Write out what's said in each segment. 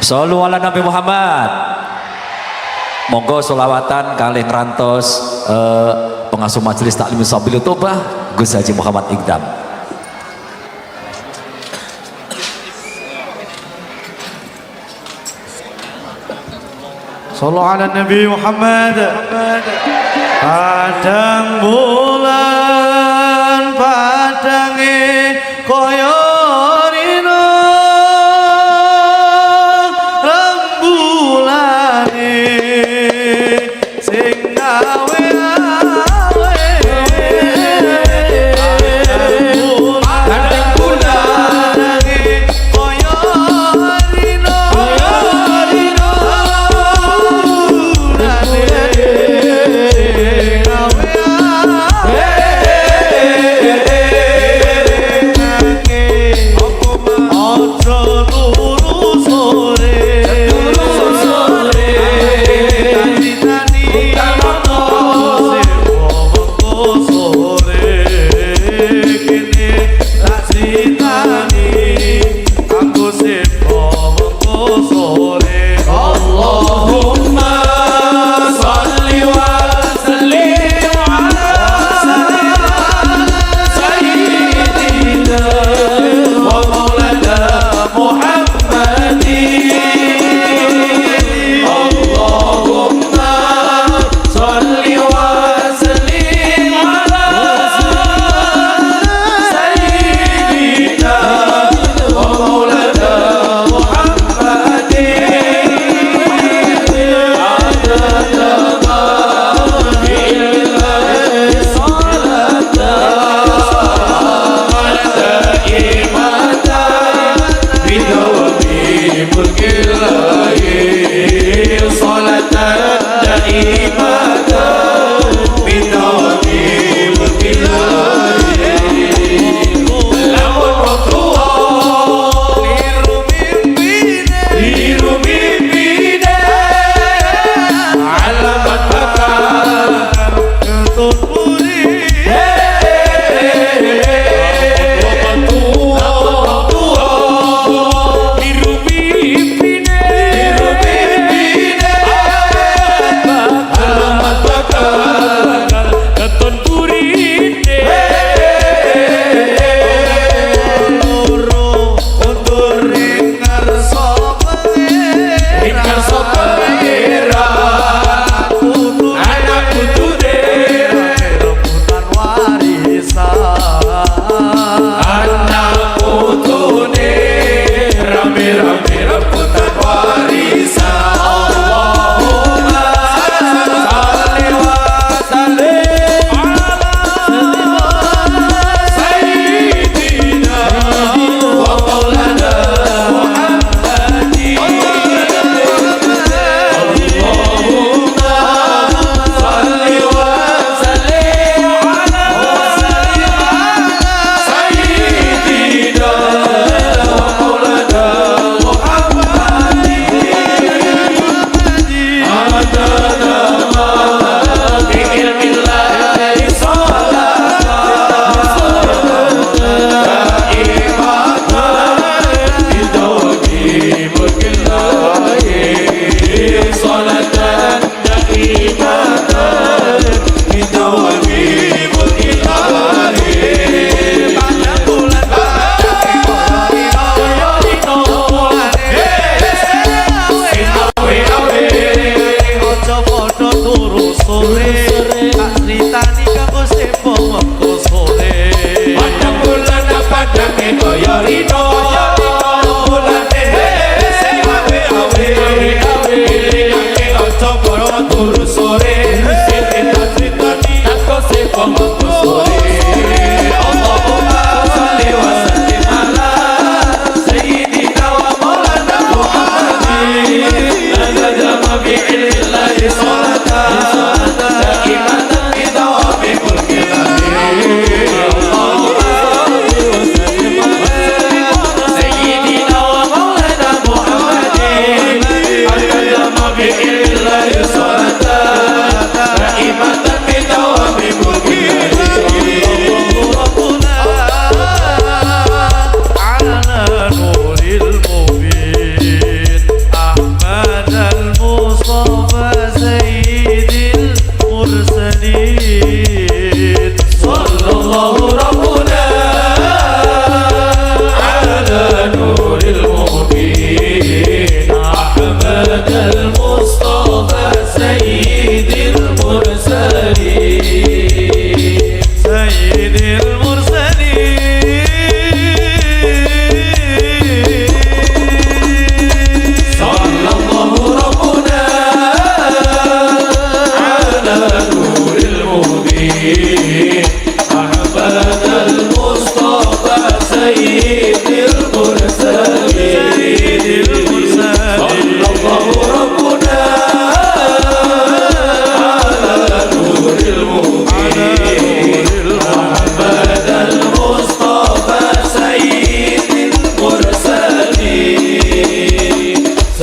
Shollu ala Nabi Muhammad. Monggo sholawatan kalih ngrantos pengasuh majelis taklim Sabil Tobah Gus Haji Muhammad Iqdam. Shollu ala Nabi Muhammad. Padang bulan padange koyo rino rembulane sing gawe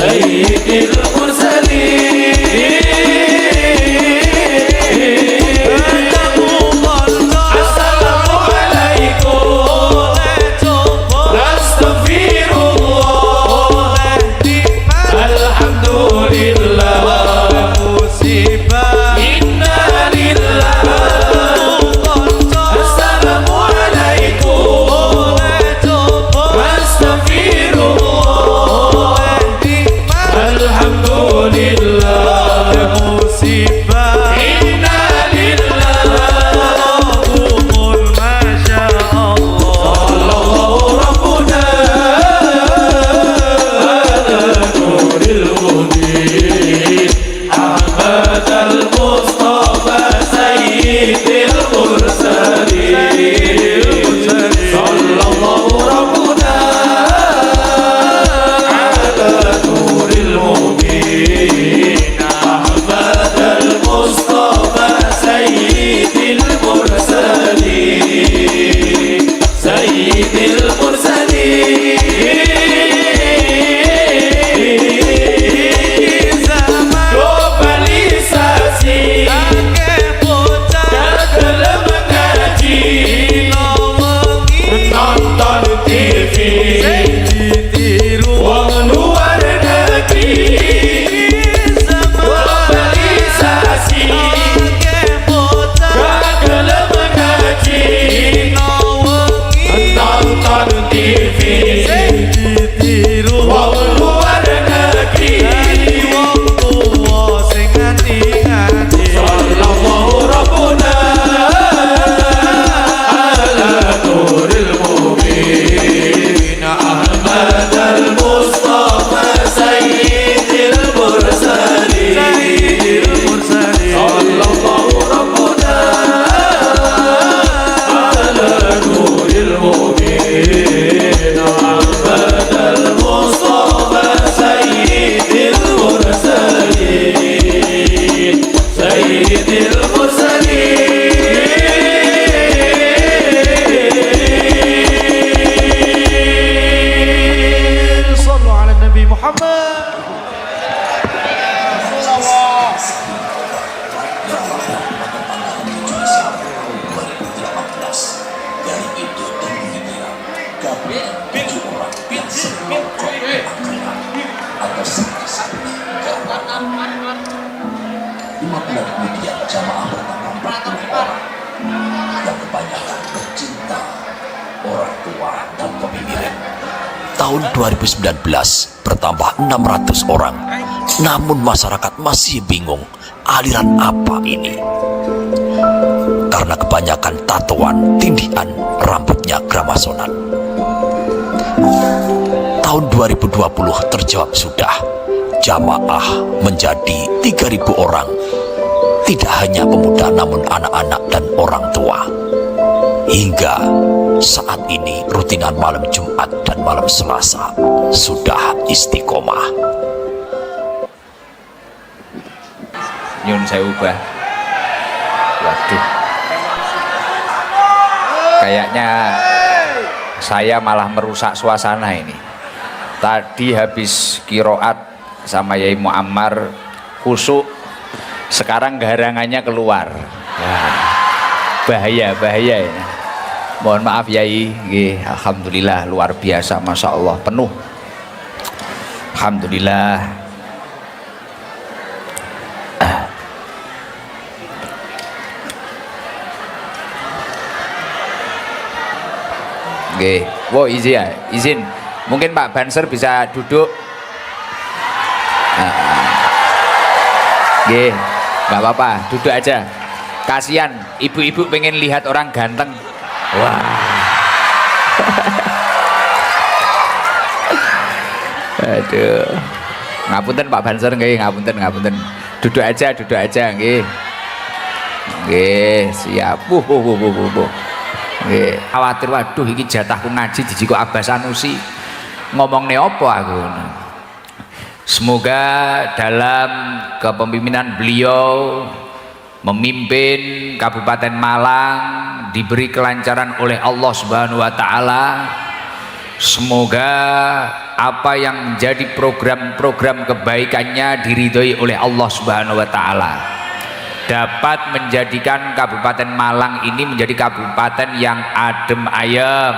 sayyidil mursalin. Assalamualaikum Astaghfirullah Alhamdulillah Inna lillahi Assalamualaikum Astaghfirullah Alhamdulillah Inna Tahun 2019 bertambah 600 orang. Namun masyarakat masih bingung aliran apa ini. Karena kebanyakan tatoan, tindihan, rambutnya gramasonan. Tahun 2020 terjawab sudah. Jamaah menjadi 3.000 orang. Tidak hanya pemuda namun anak-anak dan orang tua. Hingga saat ini rutinan malam Jumat dan malam Selasa sudah istiqomah. Nyun sewu bah. Waduh. Kayaknya saya malah merusak suasana ini. Tadi habis kiroat sama Yai Muammar khusuk, sekarang garangannya keluar. Wah, bahaya ya. Mohon maaf Yai, alhamdulillah luar biasa, masya Allah penuh. Alhamdulillah. Wow, izin. Mungkin Pak Banser bisa duduk. Nggak apa-apa, duduk aja. Kasihan, ibu-ibu pengen lihat orang ganteng. Wah. Aduh. Ngapunten Pak Banser nggih, ngapunten. Duduk aja nggih. Nggih, siap. Bu. Nggih, khawatir waduh iki jatahku ngaji jiji kok Abbas Sanusi. Ngomongne apa aku? Semoga dalam kepemimpinan beliau memimpin Kabupaten Malang diberi kelancaran oleh Allah Subhanahu wa taala. Semoga apa yang menjadi program-program kebaikannya diridhoi oleh Allah Subhanahu wa taala, dapat menjadikan Kabupaten Malang ini menjadi kabupaten yang adem ayem,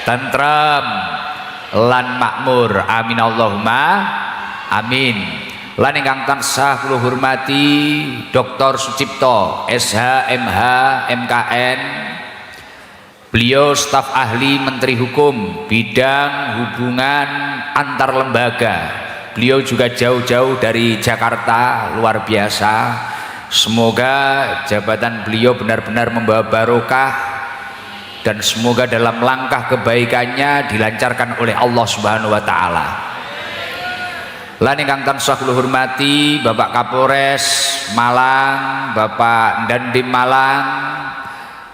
tentrem lan makmur. Amin Allahumma amin. Lan ingkang tansah kula hormati Dr. Sucipto SH MH MKN, beliau staf ahli Menteri Hukum bidang hubungan antar lembaga. Beliau juga jauh-jauh dari Jakarta, luar biasa. Semoga jabatan beliau benar-benar membawa barokah dan semoga dalam langkah kebaikannya dilancarkan oleh Allah Subhanahu wa taala. Lan ingkang tansah kula hormati Bapak Kapolres Malang, Bapak Dandim Malang,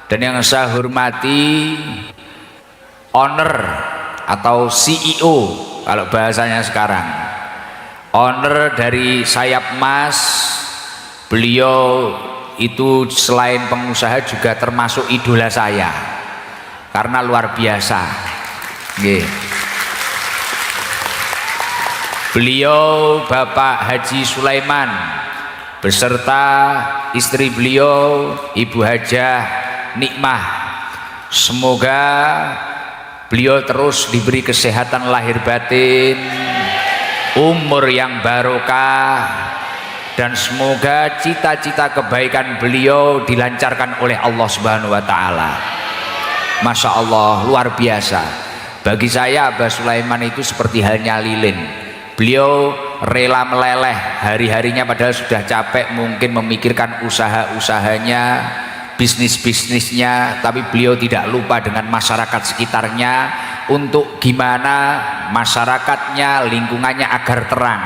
dan yang saya hormati owner atau CEO kalau bahasanya sekarang, owner dari Sayap Mas. Beliau itu selain pengusaha juga termasuk idola saya karena luar biasa. Beliau Bapak Haji Sulaiman beserta istri beliau Ibu Hajah Nikmah, semoga beliau terus diberi kesehatan lahir batin, umur yang barokah, dan semoga cita-cita kebaikan beliau dilancarkan oleh Allah Subhanahu wa taala. Masya Allah, luar biasa. Bagi saya Abah Sulaiman itu seperti halnya lilin. Beliau rela meleleh hari-harinya padahal sudah capek mungkin memikirkan usaha-usahanya, bisnis-bisnisnya, tapi beliau tidak lupa dengan masyarakat sekitarnya untuk gimana masyarakatnya, lingkungannya agar terang.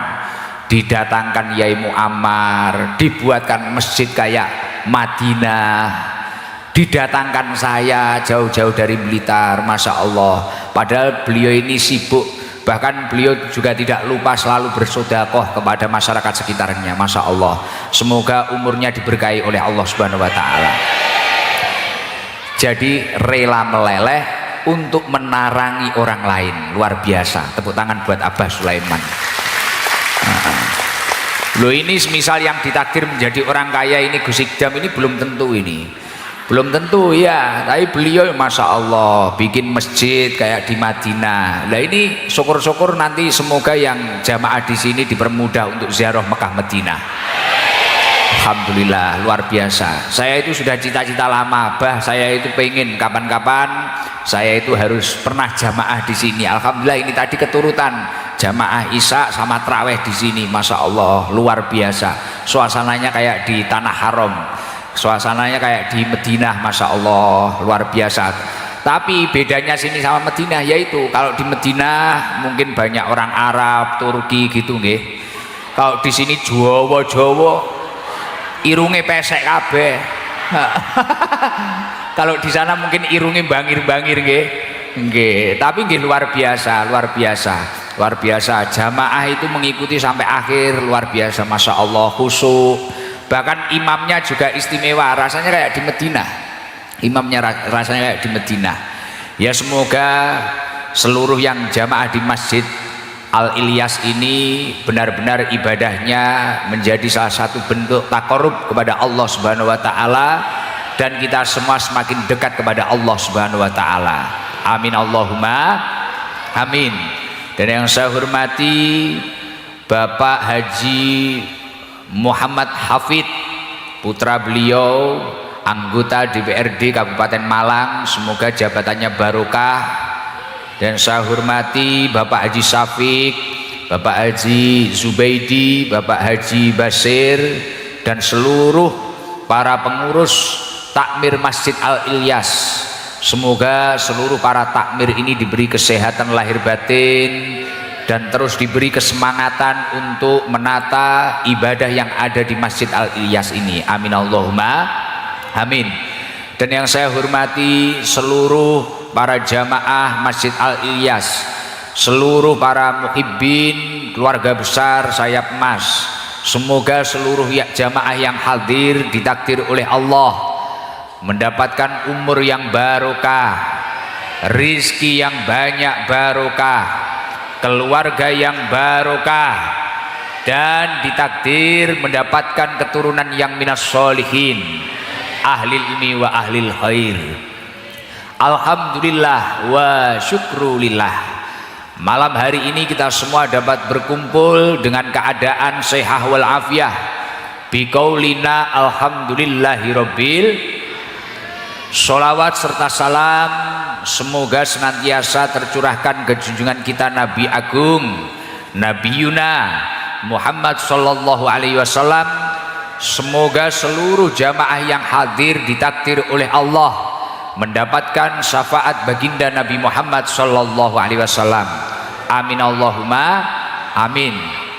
Didatangkan Yai Muammar, dibuatkan masjid kayak Madinah, didatangkan saya jauh-jauh dari Blitar, Masya Allah. Padahal beliau ini sibuk, bahkan beliau juga tidak lupa selalu bersedekah kepada masyarakat sekitarnya, Masya Allah. Semoga umurnya diberkahi oleh Allah Subhanahu wa taala. Jadi rela meleleh untuk menarangi orang lain, luar biasa. Tepuk tangan buat Abah Sulaiman. Loh, ini semisal yang ditakdir menjadi orang kaya ini Gus Ikdam ini belum tentu ini. Belum tentu ya, tapi beliau Masya Allah bikin masjid kayak di Madinah. Nah ini syukur-syukur nanti semoga yang jamaah di sini dipermudah untuk ziarah Mekah Madinah. Alhamdulillah, luar biasa. Saya itu sudah cita-cita lama, bah saya itu pengen kapan-kapan saya itu harus pernah jamaah di sini. Alhamdulillah ini tadi keturutan jamaah Isya sama Traweh di sini, Masya Allah luar biasa. Suasananya kayak di Tanah Haram, suasananya kayak di Madinah, Masya Allah luar biasa. Tapi bedanya sini sama Madinah yaitu kalau di Madinah mungkin banyak orang Arab, Turki gitu nggih. Kalau di sini Jawa irunge pesek kabeh. Kalau di sana mungkin irunge bangir-bangir nggih. Nggih, tapi nggih luar biasa, luar biasa. Luar biasa. Jamaah itu mengikuti sampai akhir, luar biasa, Masya Allah, khusyuk. Bahkan imamnya juga istimewa, rasanya kayak di Madinah. Imamnya rasanya kayak di Madinah. Ya semoga seluruh yang jamaah di Masjid Al-Ilyas ini benar-benar ibadahnya menjadi salah satu bentuk takarub kepada Allah Subhanahu wa taala dan kita semua semakin dekat kepada Allah Subhanahu wa taala. Amin Allahumma amin. Dan yang saya hormati Bapak Haji Muhammad Hafid, putra beliau anggota DPRD Kabupaten Malang, semoga jabatannya barokah. Dan saya hormati Bapak Haji Syafiq, Bapak Haji Zubaidi, Bapak Haji Basir, dan seluruh para pengurus takmir Masjid Al-Ilyas. Semoga seluruh para takmir ini diberi kesehatan lahir batin dan terus diberi kesemangatan untuk menata ibadah yang ada di Masjid Al-Ilyas ini. Amin Allahumma amin. Dan yang saya hormati seluruh para jamaah Masjid Al-Ilyas, seluruh para muhibbin, keluarga besar Sayap Mas, semoga seluruh jamaah yang hadir ditakdir oleh Allah mendapatkan umur yang barokah, rizki yang banyak barokah, keluarga yang barokah, dan ditakdir mendapatkan keturunan yang minas sholihin, ahli ilmi wa ahli khair. Alhamdulillah wa syukrulillah, malam hari ini kita semua dapat berkumpul dengan keadaan sehat wal afiyah biqaulina alhamdulillahirabbil. Sholawat serta salam semoga senantiasa tercurahkan ke junjungan kita Nabi Agung Nabi Yuna Muhammad sallallahu alaihi wasallam. Semoga seluruh jamaah yang hadir ditakdir oleh Allah mendapatkan syafaat baginda Nabi Muhammad sallallahu alaihi wasallam. Amin Allahumma amin.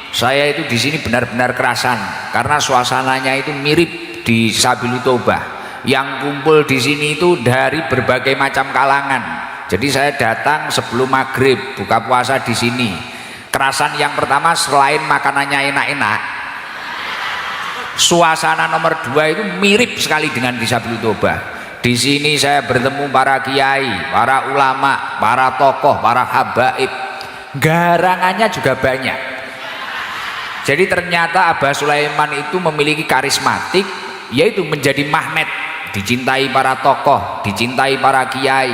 Saya itu di sini benar-benar kerasan karena suasananya itu mirip di Sabilul Taubah. Yang kumpul di sini itu dari berbagai macam kalangan. Jadi saya datang sebelum maghrib buka puasa di sini. Kerasan yang pertama selain makanannya enak-enak, suasana nomor 2 itu mirip sekali dengan di Sabilul Taubah. Di sini saya bertemu para kiai, para ulama, para tokoh, para habaib. Garangannya juga banyak. Jadi ternyata Abah Sulaiman itu memiliki karismatik, yaitu menjadi magnet, dicintai para tokoh, dicintai para kiai.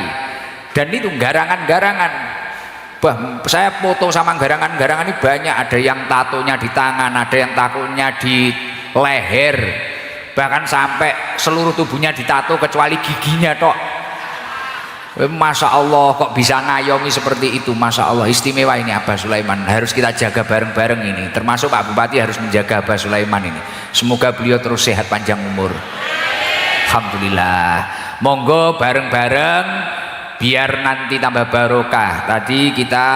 Dan itu garangan-garangan. Saya foto sama garangan-garangan ini banyak. Ada yang tatonya di tangan, ada yang tatonya di leher, bahkan sampai seluruh tubuhnya ditato kecuali giginya tok. Masya Allah kok bisa ngayomi seperti itu. Masya Allah, istimewa ini Abah Sulaiman, harus kita jaga bareng-bareng ini. Termasuk Pak Bupati harus menjaga Abah Sulaiman ini. Semoga beliau terus sehat panjang umur. Alhamdulillah. Monggo bareng-bareng biar nanti tambah barokah. Tadi kita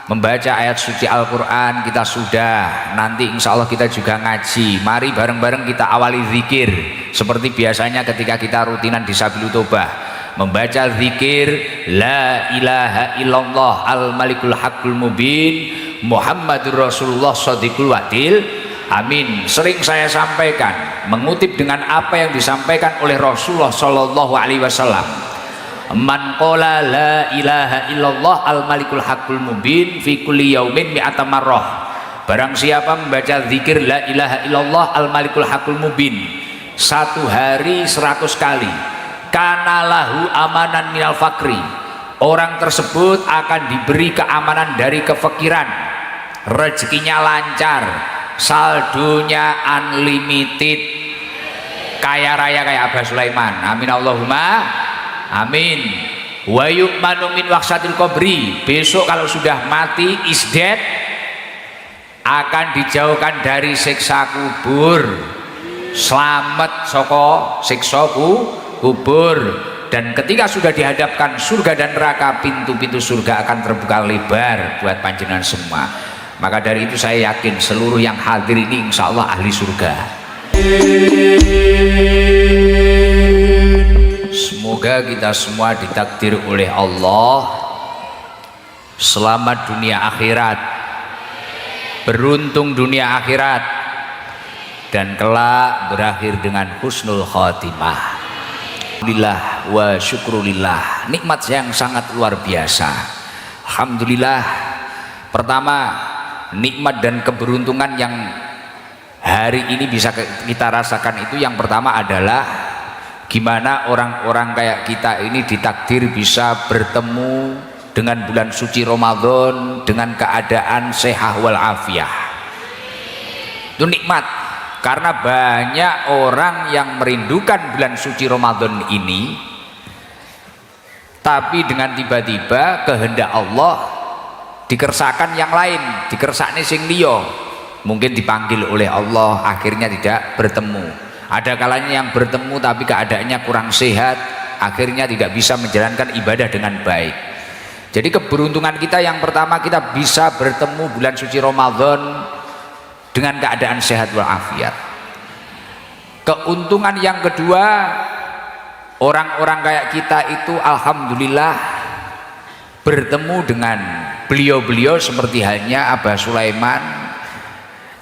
membaca ayat suci Al-Quran, kita sudah. Nanti insya Allah kita juga ngaji. Mari bareng-bareng kita awali zikir seperti biasanya ketika kita rutinan di Sabilul Taubah, membaca zikir la ilaha illallah al-malikul haqqul mubin Muhammadur Rasulullah shadiqul wadil. Amin. Sering saya sampaikan mengutip dengan apa yang disampaikan oleh Rasulullah sallallahu alaihi wasallam. Man qala la ilaha illallah al-malikul haqqul mubin fi kulli yaumin mi'ata marrah. Barang siapa membaca zikir la ilaha illallah al-malikul haqqul mubin satu hari 100 kali, kana lahu amanan minal fakri, orang tersebut akan diberi keamanan dari kefakiran, rezekinya lancar, saldonya unlimited, kaya raya kayak Abah Sulaiman. Amin Allahumma amin. Wa yu'manu min waqsatil qabri, besok kalau sudah mati is dead, akan dijauhkan dari siksa kubur, selamat soko siksa kubur. Dan ketika sudah dihadapkan surga dan neraka, pintu-pintu surga akan terbuka lebar buat panjenengan semua. Maka dari itu saya yakin seluruh yang hadir ini insya Allah ahli surga. Semoga kita semua ditakdir oleh Allah selamat dunia akhirat, beruntung dunia akhirat, dan kelak berakhir dengan husnul khotimah. Alhamdulillah wa syukrulillah, nikmat yang sangat luar biasa. Alhamdulillah. Pertama, nikmat dan keberuntungan yang hari ini bisa kita rasakan itu yang pertama adalah gimana orang-orang kayak kita ini ditakdir bisa bertemu dengan bulan suci Ramadan dengan keadaan sehat wal afiyah. Itu nikmat, karena banyak orang yang merindukan bulan suci Ramadan ini, tapi dengan tiba-tiba kehendak Allah dikersakan yang lain, dikersakne sing liya, mungkin dipanggil oleh Allah akhirnya tidak bertemu. Ada kalanya yang bertemu tapi keadaannya kurang sehat, akhirnya tidak bisa menjalankan ibadah dengan baik. Jadi keberuntungan kita yang pertama, kita bisa bertemu bulan suci Ramadan dengan keadaan sehat walafiat. Keuntungan yang kedua, orang-orang kayak kita itu alhamdulillah bertemu dengan beliau-beliau seperti halnya Abah Sulaiman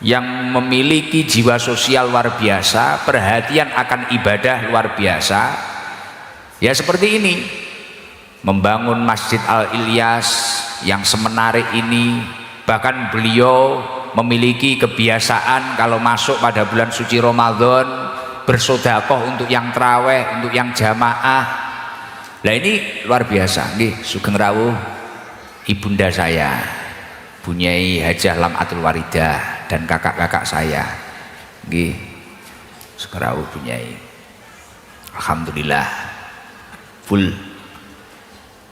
yang memiliki jiwa sosial luar biasa, perhatian akan ibadah luar biasa. Ya seperti ini, membangun Masjid Al-Ilyas yang semenarik ini. Bahkan beliau memiliki kebiasaan kalau masuk pada bulan suci Ramadan bersedekah untuk yang traweh, untuk yang jamaah. Nah ini luar biasa nggih, sugeng rawuh ibunda saya Bunyai Hajah Lam'atul Waridah dan kakak-kakak saya nggih, sugeng rawuh Bunyai. Alhamdulillah full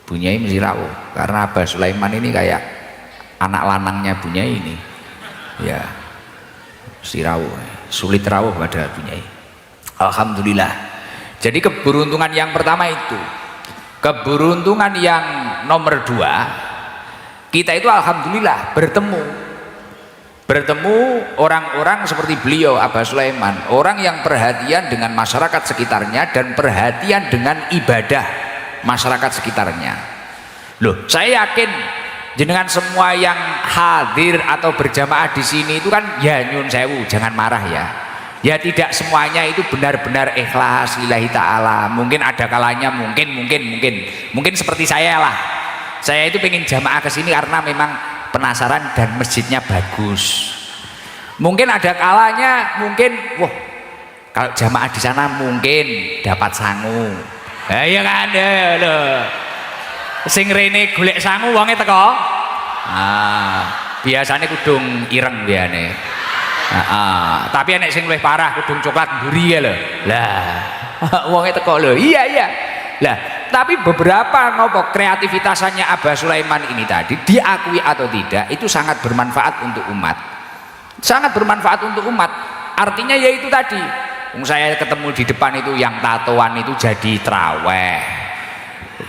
Bunyai mesti rawuh karena Abah Sulaiman ini kayak anak lanangnya Bunyai ini ya, mesti rawuh, sulit rawuh pada Bunyai. Alhamdulillah. Jadi keberuntungan yang pertama itu. Keberuntungan yang nomor dua, kita itu alhamdulillah bertemu orang-orang seperti beliau Abah Sulaiman, orang yang perhatian dengan masyarakat sekitarnya dan perhatian dengan ibadah masyarakat sekitarnya. Loh, saya yakin jenengan semua yang hadir atau berjamaah di sini itu kan ya nyun sewu, jangan marah ya. Ya tidak semuanya itu benar-benar ikhlas lillahi ta'ala. Mungkin ada kalanya mungkin seperti saya lah. Saya itu pengen jamaah ke sini karena memang penasaran dan masjidnya bagus. Mungkin ada kalanya wah kalau jamaah di sana mungkin dapat sangu. Ya kan loh. Sing rene golek sangu wonge teko. Biasanya kudung ireng biane. Tapi enek sing luwih parah kudung coklat mburi ya lho. Lah, wonge teko lho. Iya. Lah, tapi beberapa nopo kreativitasannya Abah Sulaiman ini tadi diakui atau tidak itu sangat bermanfaat untuk umat. Sangat bermanfaat untuk umat. Artinya yaitu tadi. Saya ketemu di depan itu yang tatoan itu jadi traweh.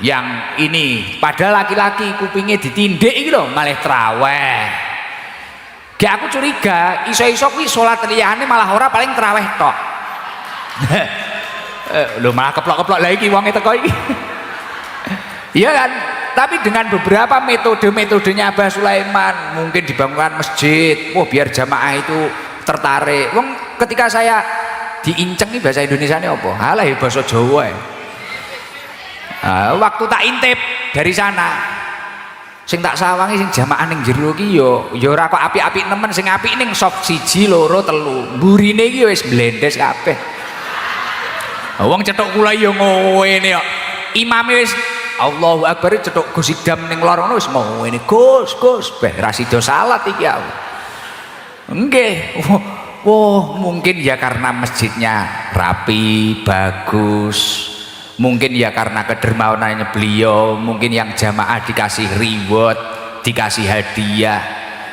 Yang ini padahal laki-laki kupingnya ditindik iki lho malah traweh. Gak aku curiga, iso-iso kuwi salat liyane malah ora paling traweh tok. Lho malah keplok-keplok lagi wonge teko iki. Iya kan? Tapi dengan beberapa metode-metodenya Abah Sulaiman, mungkin dibangunkan masjid, biar jamaah itu tertarik. Wong ketika saya diinceng nih bahasa Indonesianya apa? Halah ya bahasa Jawa ya. Waktu tak intip dari sana, sing tak sawangi sing jamaah ning jero ki yo ora kok apik-apik nemen, sing apik ning sop 1 2 3 mburine iki wis blendes kabeh. Wong cetuk kula yo ngene kok. Imame wis Allahu Akbar cetuk Gus Idam ning lor ngono wis ngene. Gus, beh ra sida salat iki aku. Nggih. Mungkin ya karena masjidnya rapi, bagus. Mungkin ya karena kedermawanannya beliau, mungkin yang jamaah dikasih reward, dikasih hadiah.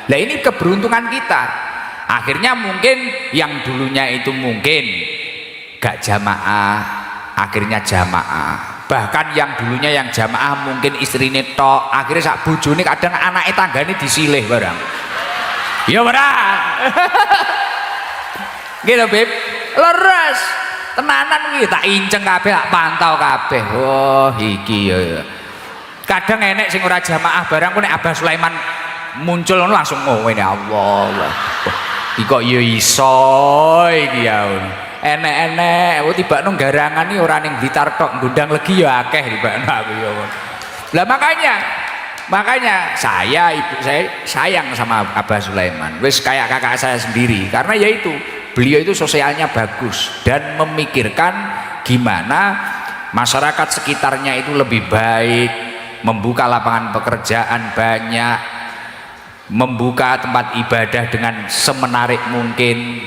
Nah ini keberuntungan kita. Akhirnya mungkin yang dulunya itu mungkin gak jamaah, akhirnya jamaah. Bahkan yang dulunya yang jamaah mungkin istrinya tok, akhirnya sak bojone kadang anaknya tanggane disilih barang. Ya barang. Gitu Beb, leres. Tenanan iki tak inceng kabeh, tak pantau kabeh. Iki ya. Kadang enek sing ora jamaah barang ku nek Abah Sulaiman muncul ngono langsung ngene Allah. Iki kok ya iso iki ya. Enek-enek tibakno garangan iki ora ning Blitar tok, ngundang legi ya akeh tibakno aku ya. Lah makanya saya ibu saya sayang sama Abah Sulaiman. Wis kayak kakak saya sendiri karena yaitu beliau itu sosialnya bagus dan memikirkan gimana masyarakat sekitarnya itu lebih baik, membuka lapangan pekerjaan banyak, membuka tempat ibadah dengan semenarik mungkin.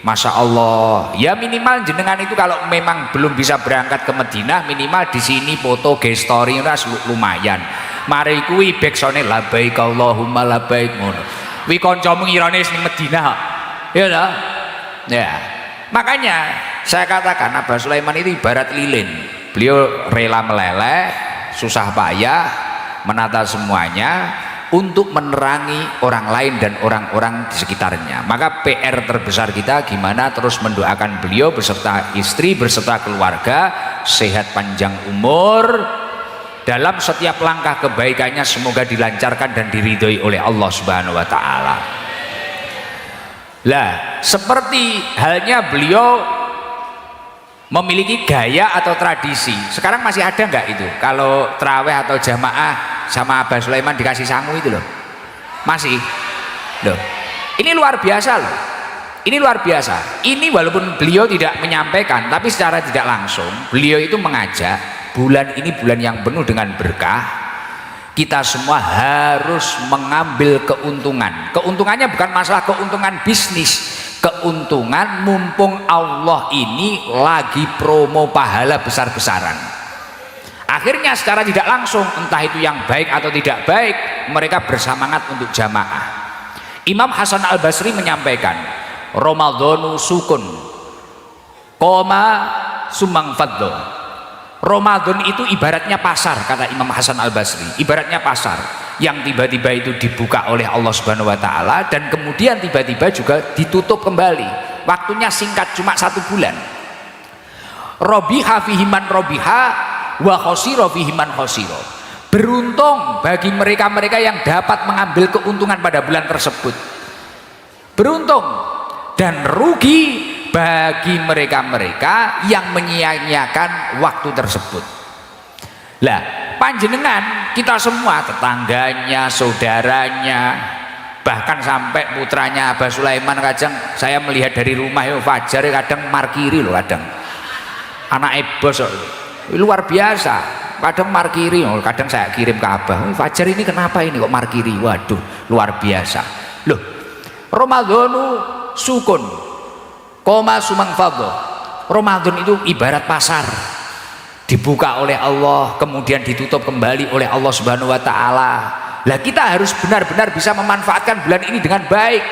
Masya Allah, ya minimal jenengan itu kalau memang belum bisa berangkat ke Madinah, minimal di sini foto story lumayan. Mari kuwi backsone labbaik Allahumma labbaik ngono. Wi kancamu ngirane ning Madinah. Ya dah. Ya, makanya saya katakan Abah Sulaiman itu ibarat lilin. Beliau rela meleleh, susah payah, menata semuanya untuk menerangi orang lain dan orang-orang di sekitarnya. Maka PR terbesar kita gimana terus mendoakan beliau beserta istri, beserta keluarga, sehat panjang umur. Dalam setiap langkah kebaikannya semoga dilancarkan dan diridhoi oleh Allah Subhanahu wa taala. Lah, seperti halnya beliau memiliki gaya atau tradisi. Sekarang masih ada nggak itu? Kalau terawih atau jamaah sama Abah Sulaiman dikasih sangu itu loh, masih loh. Ini luar biasa loh, ini luar biasa. Ini walaupun beliau tidak menyampaikan, tapi secara tidak langsung beliau itu mengajak, bulan ini bulan yang penuh dengan berkah, kita semua harus mengambil keuntungan. Keuntungannya bukan masalah keuntungan bisnis, keuntungan mumpung Allah ini lagi promo pahala besar-besaran. Akhirnya secara tidak langsung, entah itu yang baik atau tidak baik, mereka bersemangat untuk jamaah. Imam Hasan Al-Basri menyampaikan, Ramadhanu sukun koma sumang faddo. Ramadan itu ibaratnya pasar, kata Imam Hasan Al-Basri, ibaratnya pasar yang tiba-tiba itu dibuka oleh Allah Subhanahu wa Ta'ala dan kemudian tiba-tiba juga ditutup kembali. Waktunya singkat, cuma 1 bulan. Robiha fihiman robiha wa khosiro fihiman khosiro. Beruntung bagi mereka-mereka yang dapat mengambil keuntungan pada bulan tersebut. Beruntung. Dan rugi bagi mereka-mereka yang menyia-nyiakan waktu tersebut. Lah, panjenengan, kita semua, tetangganya, saudaranya, bahkan sampai putranya Abah Sulaiman, kadang saya melihat dari rumah ya Fajar kadang markiri loh, kadang anak bos luar biasa, kadang markiri, kadang saya kirim ke Abah, Fajar ini kenapa ini kok markiri, waduh luar biasa loh. Ramadhanu sukun koma sumang fadho. Ramadan itu ibarat pasar, dibuka oleh Allah kemudian ditutup kembali oleh Allah Subhanahu wa Ta'ala. Lah kita harus benar-benar bisa memanfaatkan bulan ini dengan baik.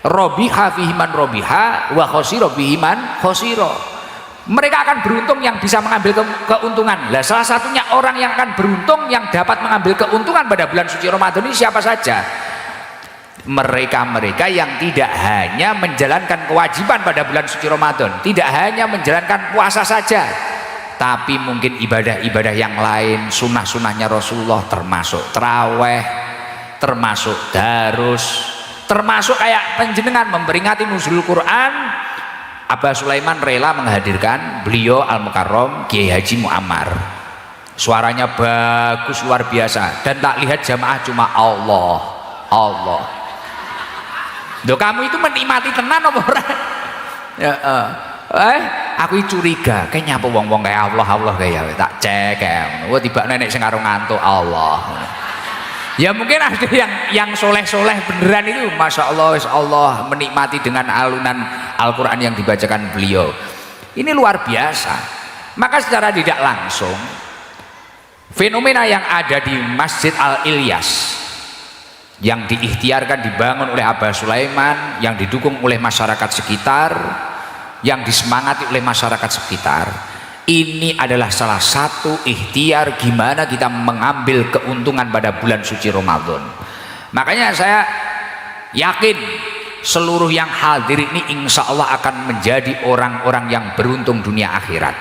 Robiha fihiman robiha wa khosiro fihiman khosiro. Mereka akan beruntung yang bisa mengambil keuntungan. Lah salah satunya orang yang akan beruntung yang dapat mengambil keuntungan pada bulan suci Ramadan ini siapa saja? Mereka-mereka yang tidak hanya menjalankan kewajiban pada bulan suci Ramadan, tidak hanya menjalankan puasa saja, tapi mungkin ibadah-ibadah yang lain, sunnah-sunnahnya Rasulullah, termasuk traweh, termasuk darus, termasuk kayak penjenengan memperingati nuzul Quran. Abah Sulaiman rela menghadirkan beliau Al-Mukarram Kiai Haji Muammar, suaranya bagus luar biasa, dan tak lihat jamaah cuma Allah. Loh, kamu itu menikmati tenan apa ora? Ya, aku curiga kayaknya apa wong-wong kayak Allah kayak tak cek kayak wah tiba nenek sing karo ngantuk Allah. Ya mungkin ada yang soleh-soleh beneran itu, masya Allah menikmati dengan alunan Al-Quran yang dibacakan beliau. Ini luar biasa. Maka secara tidak langsung fenomena yang ada di Masjid Al-Ilyas yang diikhtiarkan dibangun oleh Abah Sulaiman, yang didukung oleh masyarakat sekitar, yang disemangati oleh masyarakat sekitar, ini adalah salah satu ikhtiar gimana kita mengambil keuntungan pada bulan suci Ramadan. Makanya saya yakin seluruh yang hadir ini insya Allah akan menjadi orang-orang yang beruntung dunia akhirat.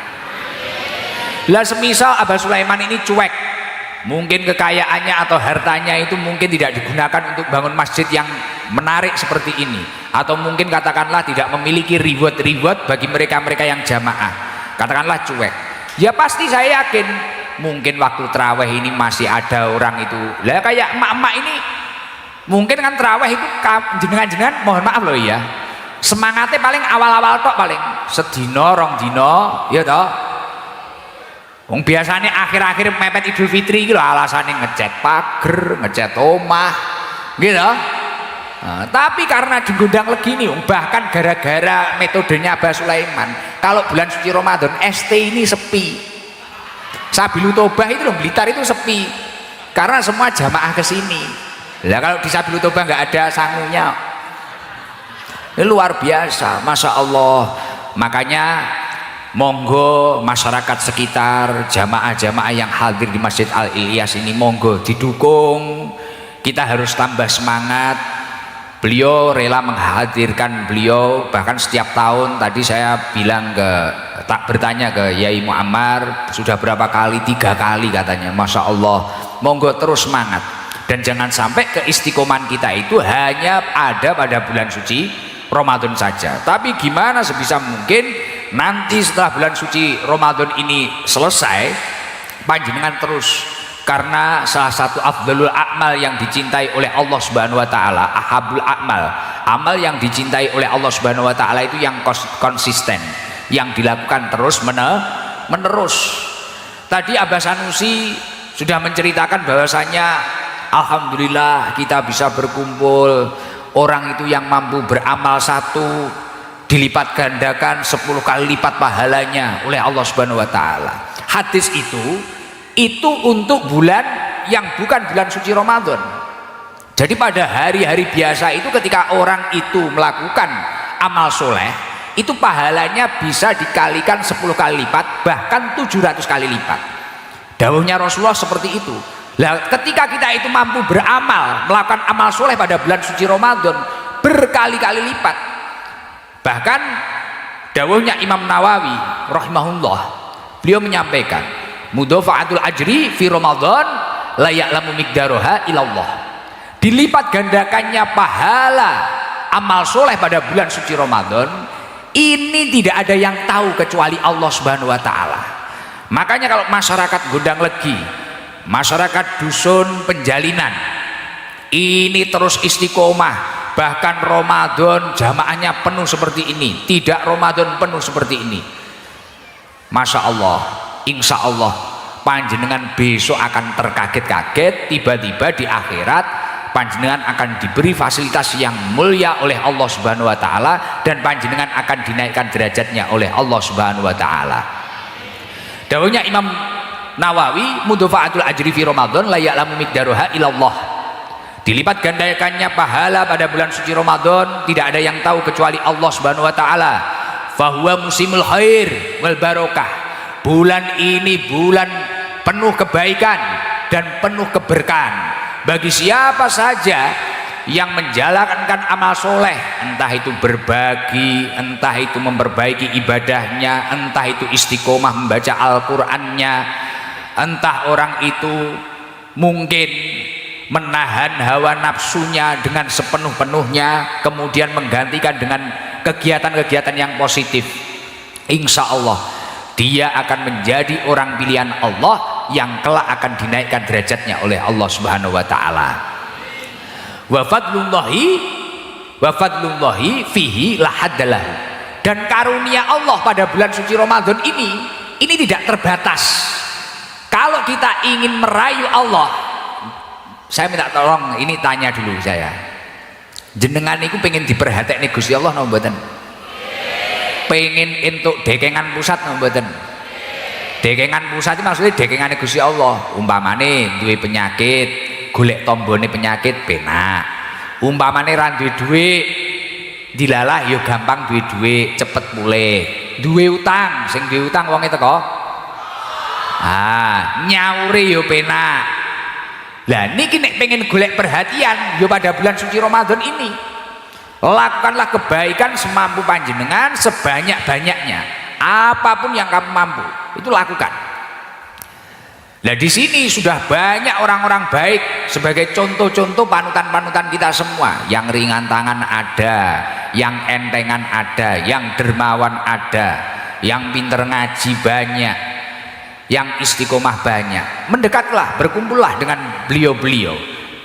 Lah semisal Abah Sulaiman ini cuek, mungkin kekayaannya atau hartanya itu mungkin tidak digunakan untuk bangun masjid yang menarik seperti ini, atau mungkin katakanlah tidak memiliki reward bagi mereka-mereka yang jamaah, katakanlah cuek, ya pasti saya yakin mungkin waktu terawih ini masih ada orang itu. Lah kayak emak-emak ini mungkin kan terawih itu jenengan mohon maaf loh ya, semangatnya paling awal-awal tok, paling sedino rong dino ya toh. Wong biasanya akhir-akhir mepet Idul Fitri gitu alasannya ngecat pager, ngecat omah gitu. Nah, tapi karena digundang lagi nih, bahkan gara-gara metodenya Abah Sulaiman, kalau bulan suci Ramadan ST ini sepi. Sabilu Tobah itu loh, Blitar itu sepi karena semua jamaah ke sini. Lah kalau di Sabilu Tobah nggak ada sangunya. Ini luar biasa, masya Allah. Makanya monggo masyarakat sekitar, jamaah-jamaah yang hadir di Masjid Al-Ilyas ini monggo didukung. Kita harus tambah semangat. Beliau rela menghadirkan beliau, bahkan setiap tahun tadi saya bilang bertanya ke Yai Muammar sudah berapa kali, 3 kali katanya. Masya Allah, monggo terus semangat, dan jangan sampai keistiqoman kita itu hanya ada pada bulan suci Ramadan saja, tapi gimana sebisa mungkin nanti setelah bulan suci Ramadan ini selesai, panjenengan terus karena salah satu afdalul a'mal yang dicintai oleh Allah Subhanahu wa taala, ahabul a'mal, amal yang dicintai oleh Allah Subhanahu wa taala itu yang konsisten, yang dilakukan terus menerus. Tadi Abah Sanusi sudah menceritakan bahwasanya alhamdulillah kita bisa berkumpul, orang itu yang mampu beramal satu dilipat gandakan 10 kali lipat pahalanya oleh Allah Subhanahu wa taala. Hadis itu untuk bulan yang bukan bulan suci Ramadan. Jadi pada hari-hari biasa itu ketika orang itu melakukan amal soleh, itu pahalanya bisa dikalikan 10 kali lipat, bahkan 700 kali lipat. Dawuhnya Rasulullah seperti itu. Nah, ketika kita itu mampu beramal, melakukan amal soleh pada bulan suci Ramadan berkali-kali lipat. Bahkan dawuhnya Imam Nawawi rahimahullah, beliau menyampaikan, mudhafa'atul ajri fi Ramadan la ya'lamu miqdaroha ilallah. Dilipat gandakannya pahala amal soleh pada bulan suci Ramadan ini tidak ada yang tahu kecuali Allah Subhanahu wa taala. Makanya kalau masyarakat Gondang Legi, masyarakat dusun Penjalinan ini terus istiqomah, bahkan Ramadan jamaahnya penuh seperti ini, tidak Ramadan penuh seperti ini, Masya Allah, insya Allah panjenengan besok akan terkaget-kaget, tiba-tiba di akhirat panjenengan akan diberi fasilitas yang mulia oleh Allah Subhanahu wa taala, dan panjenengan akan dinaikkan derajatnya oleh Allah Subhanahu wa taala. Dawuhnya Imam Nawawi, mudhafa'atul ajri fi Ramadan la ya'lamu miqdaroha ilallah. Dilipat gandakannya pahala pada bulan suci Ramadan tidak ada yang tahu kecuali Allah Subhanahu wa taala. Fahuwa musimul khair wal barokah. Bulan ini bulan penuh kebaikan dan penuh keberkahan bagi siapa saja yang menjalankan amal soleh, entah itu berbagi, entah itu memperbaiki ibadahnya, entah itu istiqomah membaca Al-Qur'annya, entah orang itu mungkin menahan hawa nafsunya dengan sepenuh-penuhnya, kemudian menggantikan dengan kegiatan-kegiatan yang positif. Insya Allah dia akan menjadi orang pilihan Allah yang kelak akan dinaikkan derajatnya oleh Allah Subhanahu wa taala. Wa fadlullahi fihi lahaddalah. Dan karunia Allah pada bulan suci Ramadan ini tidak terbatas. Kalau kita ingin merayu Allah, saya minta tolong ini tanya dulu saya, jenengan itu pengen diperhatekne Gusti Allah napa mboten? Pengen entuk dekengan pusat napa mboten? Dekengan pusat itu maksudnya dekengane Gusti Allah. Umpamane duwe penyakit, golek tombone penyakit penak. Umpamane ra duwe dhuwit, dilalah ya gampang duwe dhuwit, cepet pulih. Duwe utang, sing duwe utang wonge teko. Nyaure ya penak. Lah niki nek pengen golek perhatian ya pada bulan suci Ramadan ini, lakukanlah kebaikan semampu panjenengan, sebanyak-banyaknya, apapun yang kamu mampu itu lakukan. Nah di sini sudah banyak orang-orang baik sebagai contoh-contoh panutan-panutan kita semua. Yang ringan tangan ada, yang entengan ada, yang dermawan ada, yang pinter ngaji banyak, yang istiqomah banyak. Mendekatlah, berkumpullah dengan beliau-beliau.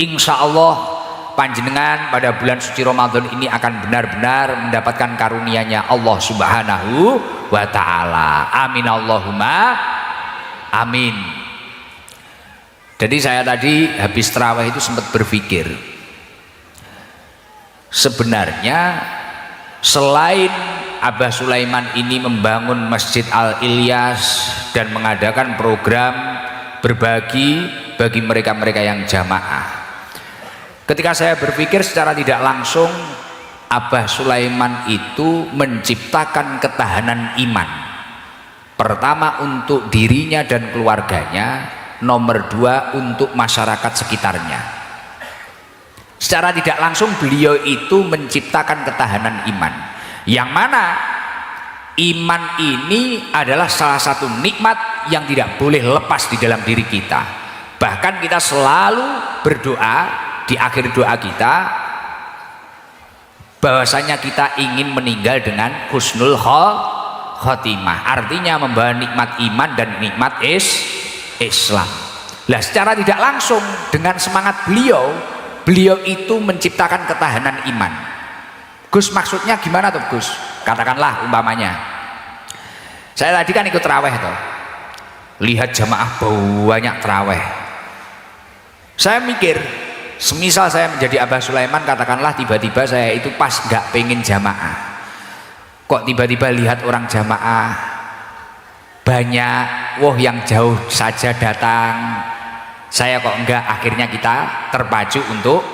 Insya Allah panjenengan pada bulan suci Ramadan ini akan benar-benar mendapatkan karunia-Nya Allah Subhanahu wa taala. Amin Allahumma amin. Jadi saya tadi habis tarawih itu sempat berpikir, sebenarnya selain Abah Sulaiman ini membangun Masjid Al-Ilyas dan mengadakan program berbagi bagi mereka-mereka yang jamaah, ketika saya berpikir secara tidak langsung, Abah Sulaiman itu menciptakan ketahanan iman, pertama untuk dirinya dan keluarganya, nomor 2 untuk masyarakat sekitarnya. Secara tidak langsung beliau itu menciptakan ketahanan iman, yang mana iman ini adalah salah satu nikmat yang tidak boleh lepas di dalam diri kita. Bahkan kita selalu berdoa di akhir doa kita bahwasanya kita ingin meninggal dengan husnul khotimah, artinya membawa nikmat iman dan nikmat Islam. Lah secara tidak langsung dengan semangat beliau itu menciptakan ketahanan iman. Gus, maksudnya gimana tuh Gus? Katakanlah umpamanya saya tadi kan ikut terawih tuh, lihat jamaah banyak terawih. Saya mikir, semisal saya menjadi Abah Sulaiman, katakanlah tiba-tiba saya itu pas nggak pengen jamaah, kok tiba-tiba lihat orang jamaah banyak, wah yang jauh saja datang, saya kok enggak, akhirnya kita terpacu untuk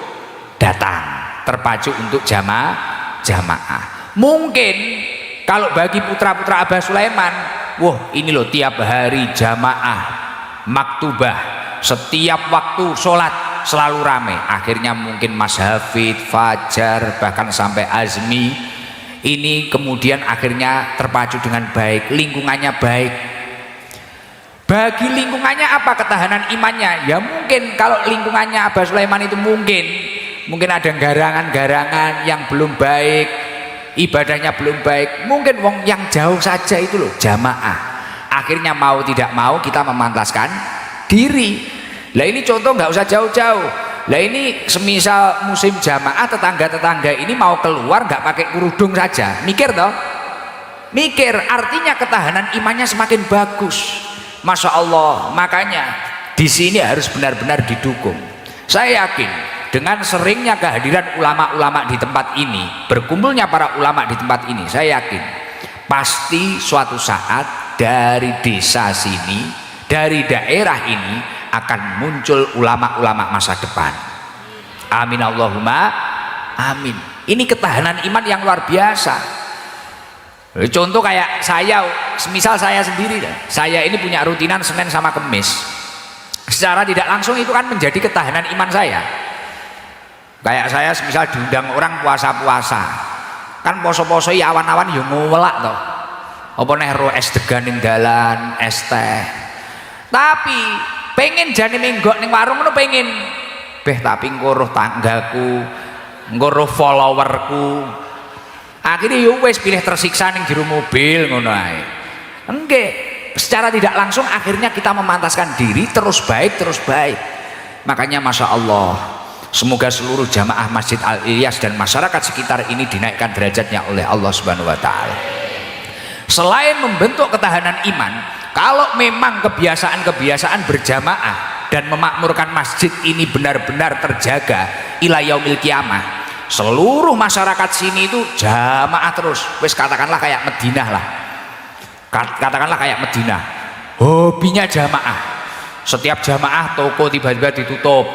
datang, terpacu untuk jamaah. Mungkin kalau bagi putra-putra Abah Sulaiman, wah ini loh tiap hari jamaah maktubah, setiap waktu sholat selalu rame, akhirnya mungkin Mas Hafid, Fajar, bahkan sampai Azmi ini kemudian akhirnya terpacu dengan baik, lingkungannya baik. Bagi lingkungannya apa ketahanan imannya? Ya mungkin kalau lingkungannya Abah Sulaiman itu mungkin ada garangan-garangan yang belum baik, ibadahnya belum baik, mungkin wong yang jauh saja itu loh jamaah, akhirnya mau tidak mau kita memantaskan diri. Lah ini contoh nggak usah jauh-jauh. Lah ini semisal musim jamaah, tetangga-tetangga ini mau keluar nggak pakai kerudung saja, mikir toh, mikir, artinya ketahanan imannya semakin bagus. Masya Allah, makanya di sini harus benar-benar didukung. Saya yakin dengan seringnya kehadiran ulama-ulama di tempat ini, berkumpulnya para ulama di tempat ini, saya yakin pasti suatu saat dari desa sini, dari daerah ini akan muncul ulama-ulama masa depan. Amin Allahumma amin. Ini ketahanan iman yang luar biasa. Contoh kayak saya, semisal saya sendiri, saya ini punya rutinan Senin sama Kemis. Secara tidak langsung itu kan menjadi ketahanan iman saya. Kayak saya semisal diundang orang puasa-puasa, kan poso-poso ya awan-awan yang ngewelak toh, apa neh ro es degan ning dalan, es teh. Tapi pengen jane menggok ning warung ngono pengen. Beh tapi ngoro tanggaku, ngoro followerku. Akhirnya ya wis pilih tersiksa ning jero mobil ngono ae. Enggak, secara tidak langsung akhirnya kita memantaskan diri terus baik. Makanya Masya Allah, semoga seluruh jamaah Masjid Al-Ilyas dan masyarakat sekitar ini dinaikkan derajatnya oleh Allah Subhanahu wa taala. Selain membentuk ketahanan iman, kalau memang kebiasaan-kebiasaan berjamaah dan memakmurkan masjid ini benar-benar terjaga ila yaumil kiamah, seluruh masyarakat sini itu jamaah terus, wis katakanlah kayak Madinah lah, katakanlah kayak Madinah, hobinya jamaah. Setiap jamaah toko tiba-tiba ditutup,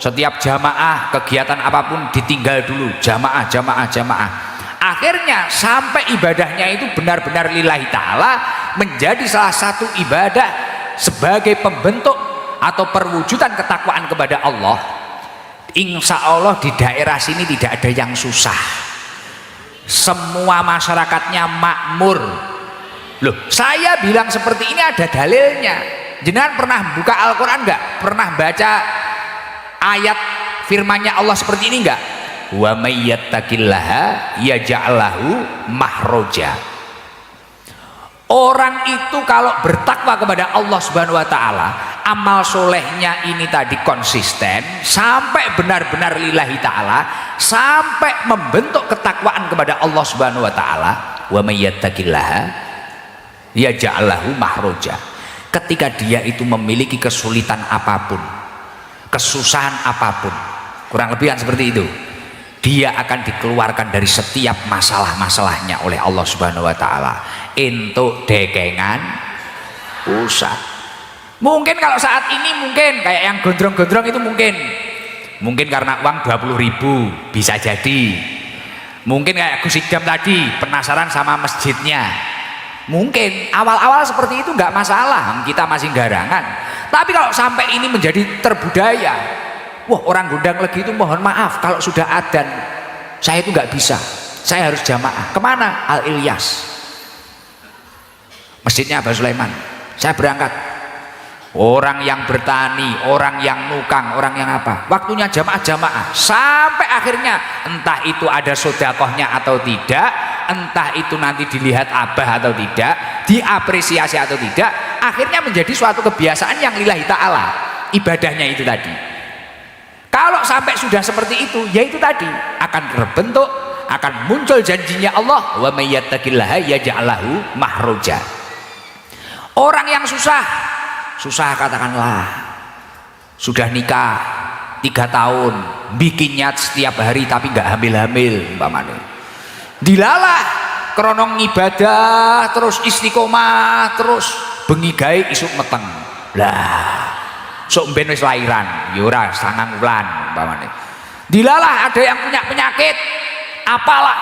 setiap jamaah kegiatan apapun ditinggal dulu, jamaah. Akhirnya sampai ibadahnya itu benar-benar lillahi ta'ala, menjadi salah satu ibadah sebagai pembentuk atau perwujudan ketakwaan kepada Allah. Insya Allah di daerah sini tidak ada yang susah, semua masyarakatnya makmur. Loh, saya bilang seperti ini ada dalilnya. Jenengan pernah buka Al-Quran enggak? Pernah baca ayat firmannya Allah seperti ini enggak? Wa may yattaqillaha yaj'al lahu mahroja. Orang itu kalau bertakwa kepada Allah Subhanahu wa taala, amal solehnya ini tadi konsisten sampai benar-benar lillahi ta'ala, sampai membentuk ketakwaan kepada Allah Subhanahu wa ta'ala. Wa may yattaqillaha yaj'al lahu mahroja. Ketika dia itu memiliki kesulitan apapun, kesusahan apapun, kurang lebih kan seperti itu, dia akan dikeluarkan dari setiap masalah-masalahnya oleh Allah Subhanahu wa taala. Entuk dekengan pusat. Mungkin kalau saat ini mungkin kayak yang gondrong-gondrong itu mungkin karena uang 20.000 bisa jadi. Mungkin kayak Gus Idam tadi penasaran sama masjidnya. Mungkin awal-awal seperti itu nggak masalah, kita masih garangan. Tapi kalau sampai ini menjadi terbudaya, wah orang Gondang Legi itu mohon maaf kalau sudah adzan saya itu nggak bisa, saya harus jamaah. Kemana? Al-Ilyas, masjidnya Abah Sulaiman. Saya berangkat. Orang yang bertani, orang yang nukang, orang yang apa, waktunya jamaah sampai akhirnya entah itu ada sodakohnya atau tidak, entah itu nanti dilihat abah atau tidak, diapresiasi atau tidak, akhirnya menjadi suatu kebiasaan yang lillahi ta'ala. ibadahnya itu tadi. Kalau sampai sudah seperti itu, ya itu tadi akan terbentuk, akan muncul janjinya Allah, wa may yattaqillaha yaj'al lahu mahroja. Orang yang susah katakanlah sudah nikah 3 tahun, bikin niat setiap hari tapi nggak hamil-hamil umpamanya, dilalah kronong ibadah terus istiqomah terus bengi gawe isuk meteng lah sok ben wis lairan ya ora 9 wulan umpamane. Dilalah ada yang punya penyakit apalah,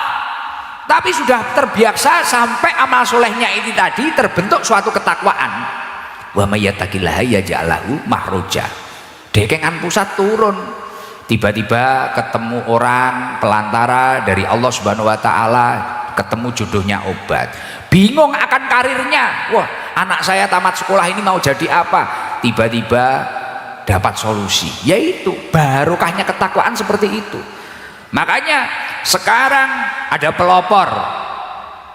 tapi sudah terbiasa sampai amal solehnya ini tadi terbentuk suatu ketakwaan. Wa may yattaqillaha yaj'al lahu mahroja. Dekengan pusat turun, tiba-tiba ketemu orang pelantara dari Allah Subhanahu wa taala, ketemu jodohnya obat, bingung akan karirnya. Wah, anak saya tamat sekolah ini mau jadi apa? Tiba-tiba dapat solusi, yaitu barokahnya ketakwaan seperti itu. Makanya sekarang ada pelopor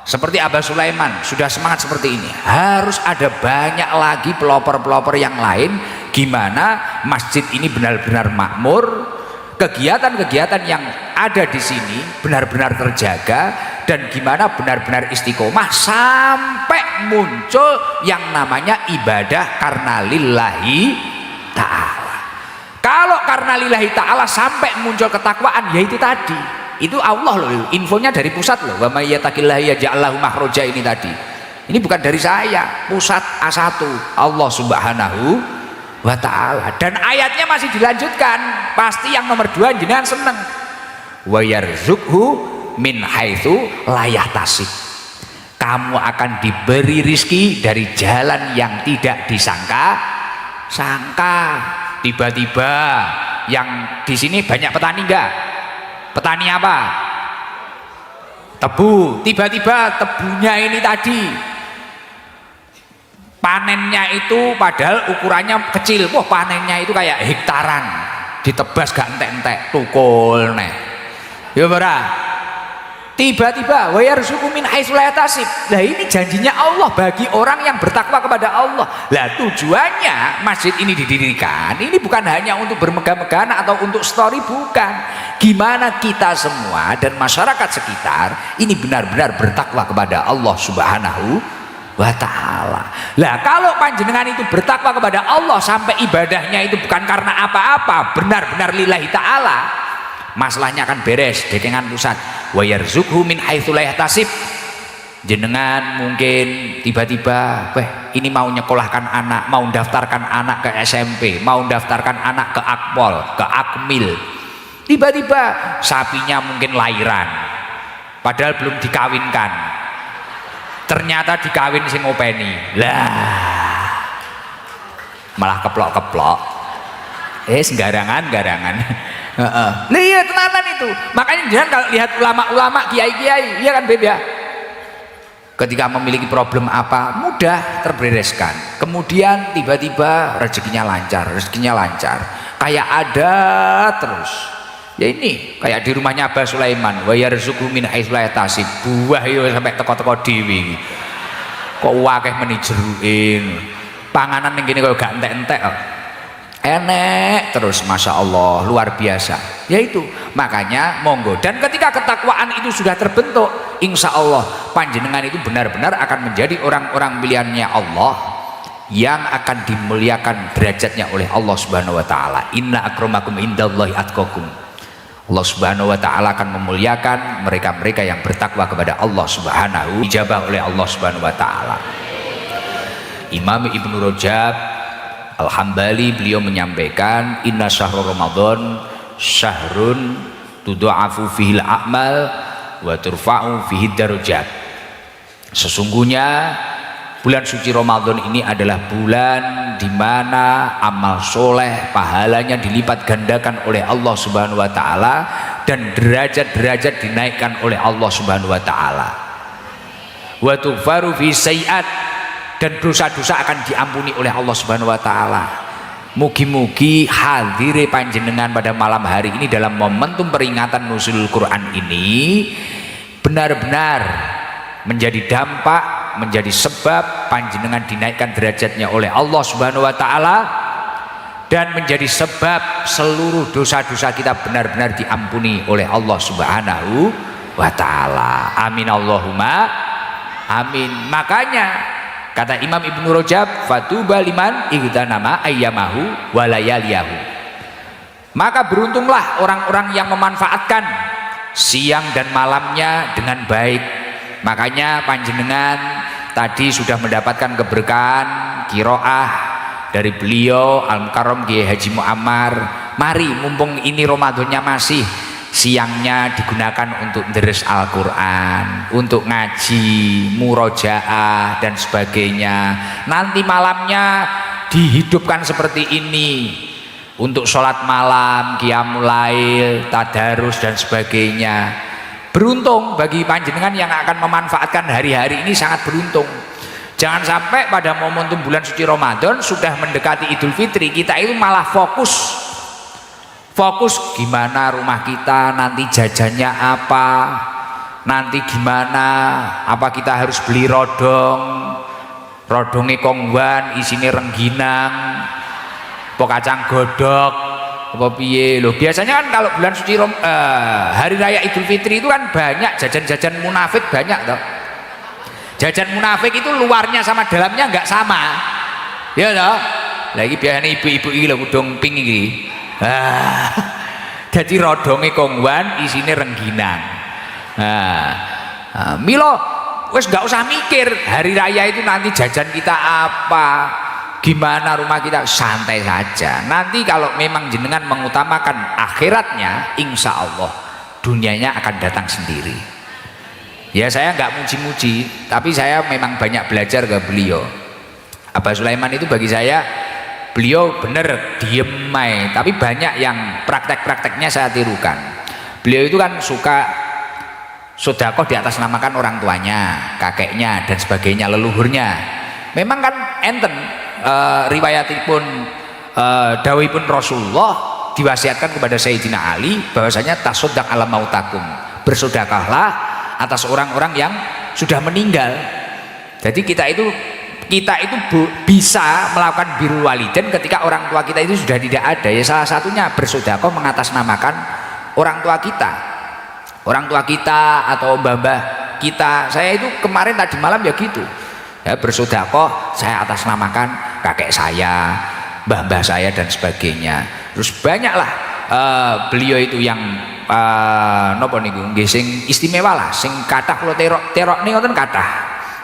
seperti Abah Sulaiman sudah semangat seperti ini, harus ada banyak lagi pelopor-pelopor yang lain, gimana masjid ini benar-benar makmur, kegiatan-kegiatan yang ada di sini benar-benar terjaga, dan gimana benar-benar istiqomah sampai muncul yang namanya ibadah karena lillahi ta'ala. Kalau karena lillahi ta'ala sampai muncul ketakwaan, ya itu tadi, itu Allah loh, infonya dari pusat loh, wa may yattaqillaha yaj'al lahu mahroja ini tadi. Ini bukan dari saya, pusat A1 Allah Subhanahu wa ta'ala. Dan ayatnya masih dilanjutkan, pasti yang nomor 2 jenengan seneng, wa yarzuqhu min haitsu la yahtasib. Kamu akan diberi rizki dari jalan yang tidak disangka-sangka. Tiba-tiba yang di sini banyak petani enggak? Petani apa? Tebu. Tiba-tiba tebunya ini tadi panennya itu padahal ukurannya kecil, wah panennya itu kayak hektaran, ditebas gak entek-entek, tukul neh. Ya ora? Tiba-tiba wa yarzuqu min haitsu la yahtasib. Nah, ini janjinya Allah bagi orang yang bertakwa kepada Allah. Lah tujuannya masjid ini didirikan ini bukan hanya untuk bermegah-megahan atau untuk story, bukan. Gimana kita semua dan masyarakat sekitar ini benar-benar bertakwa kepada Allah Subhanahu wa ta'ala. Lah kalau panjenengan itu bertakwa kepada Allah sampai ibadahnya itu bukan karena apa-apa, benar-benar lillahi ta'ala, masalahnya akan beres. Dekengan pusat wa yarzuqhu min haitsu la yahtasib. Jenengan mungkin tiba-tiba ini mau nyekolahkan anak, mau daftarkan anak ke SMP, mau daftarkan anak ke Akpol, ke Akmil, tiba-tiba sapinya mungkin lahiran padahal belum dikawinkan, ternyata dikawin sing ngopeni, lah malah keplok-keplok, sembarangan-garangan. Nah, iya tenanan itu. Makanya jangan kalau lihat ulama-ulama, kiai-kiai, iya kan Beb ya, ketika memiliki problem apa mudah terbereskan, kemudian tiba-tiba rezekinya lancar, kayak ada terus. Ya ini kayak di rumahnya Abah Sulaiman, wa yarzuqhu min haitsu la yahtasib, buah yo sampai teko-teko dhewe. Kok akeh meni jeruin. Panganan ning kene kok gak entek-entek kok. Enek terus, masya Allah, luar biasa. Yaitu makanya monggo, dan ketika ketakwaan itu sudah terbentuk, insya Allah panjenengan itu benar-benar akan menjadi orang-orang pilihannya Allah yang akan dimuliakan derajatnya oleh Allah Subhanahu wa taala. Inna akramakum indallahi atqakum. Allah Subhanahu wa taala akan memuliakan mereka-mereka yang bertakwa kepada Allah Subhanahu, dijabah oleh Allah Subhanahu wa taala. Imam Ibnu Rajab Al-Hambali beliau menyampaikan, inna syahrul Ramadan syahrun tudha'afu fihil a'mal wa turfa'u fihi darajat. Sesungguhnya bulan suci Ramadan ini adalah bulan di mana amal soleh pahalanya dilipat gandakan oleh Allah Subhanahu wa taala, dan derajat-derajat dinaikkan oleh Allah Subhanahu wa taala. Wa tughfaru fi sayyi'at, dan dosa-dosa akan diampuni oleh Allah Subhanahu wa taala. Mugi-mugi hadire panjenengan pada malam hari ini dalam momentum peringatan nuzulul Quran ini benar-benar menjadi dampak, menjadi sebab panjenengan dinaikkan derajatnya oleh Allah Subhanahu wa taala, dan menjadi sebab seluruh dosa-dosa kita benar-benar diampuni oleh Allah Subhanahu wa Ta'ala. Amin Allahumma amin. Makanya kata Imam Ibnu Rajab, fatuba liman igtanama ayyamahu walayaliyahu. Maka beruntunglah orang-orang yang memanfaatkan siang dan malamnya dengan baik. Makanya panjenengan tadi sudah mendapatkan keberkahan qiraah dari beliau Al-Mukarram Kiai Haji Muammar. Mari mumpung ini Ramadannya masih, siangnya digunakan untuk deres Al-Quran, untuk ngaji, murojaah dan sebagainya. Nanti malamnya dihidupkan seperti ini untuk sholat malam, qiyamul lail, tadarus dan sebagainya. Beruntung bagi panjenengan yang akan memanfaatkan hari-hari ini, sangat beruntung. Jangan sampai pada momentum bulan suci Ramadan sudah mendekati Idul Fitri kita itu malah fokus gimana rumah kita nanti jajannya apa, nanti gimana, apa kita harus beli rodongnya kongwan isine rengginang, apa kacang godok, apa piye loh. Biasanya kan kalau bulan suci hari raya Idul Fitri itu kan banyak jajan-jajan munafik, banyak toh. Jajan munafik itu luarnya sama dalamnya nggak sama, ya toh. Lagi biasanya ibu-ibu ini loh udang pink ini. Jadi rodonge kongwan isine rengginang. Milo wes nggak usah mikir hari raya itu nanti jajan kita apa, gimana rumah kita, santai saja. Nanti kalau memang jenengan mengutamakan akhiratnya, insya Allah dunianya akan datang sendiri. Ya saya nggak muji-muji, tapi saya memang banyak belajar ke beliau. Abah Sulaiman itu bagi saya, beliau bener diem mai, tapi banyak yang praktek-prakteknya saya tirukan. Beliau itu kan suka sedekah di atas namakan orang tuanya, kakeknya dan sebagainya, leluhurnya. Memang kan enten riwayatipun dawuhipun Rasulullah diwasiatkan kepada Sayyidina Ali bahwasanya tasoddaq ala mautakum, bersedekahlah atas orang-orang yang sudah meninggal. Jadi kita itu bisa melakukan birrul walidain ketika orang tua kita itu sudah tidak ada. Ya salah satunya bersedekah mengatasnamakan orang tua kita atau mbah-mbah kita. Saya itu kemarin tadi malam ya gitu ya, bersedekah saya atasnamakan kakek saya, mbah-mbah saya dan sebagainya. Terus banyaklah beliau itu yang nopo niku nggih sing istimewa lah, sing kathah kula terok niku ngoten kathah,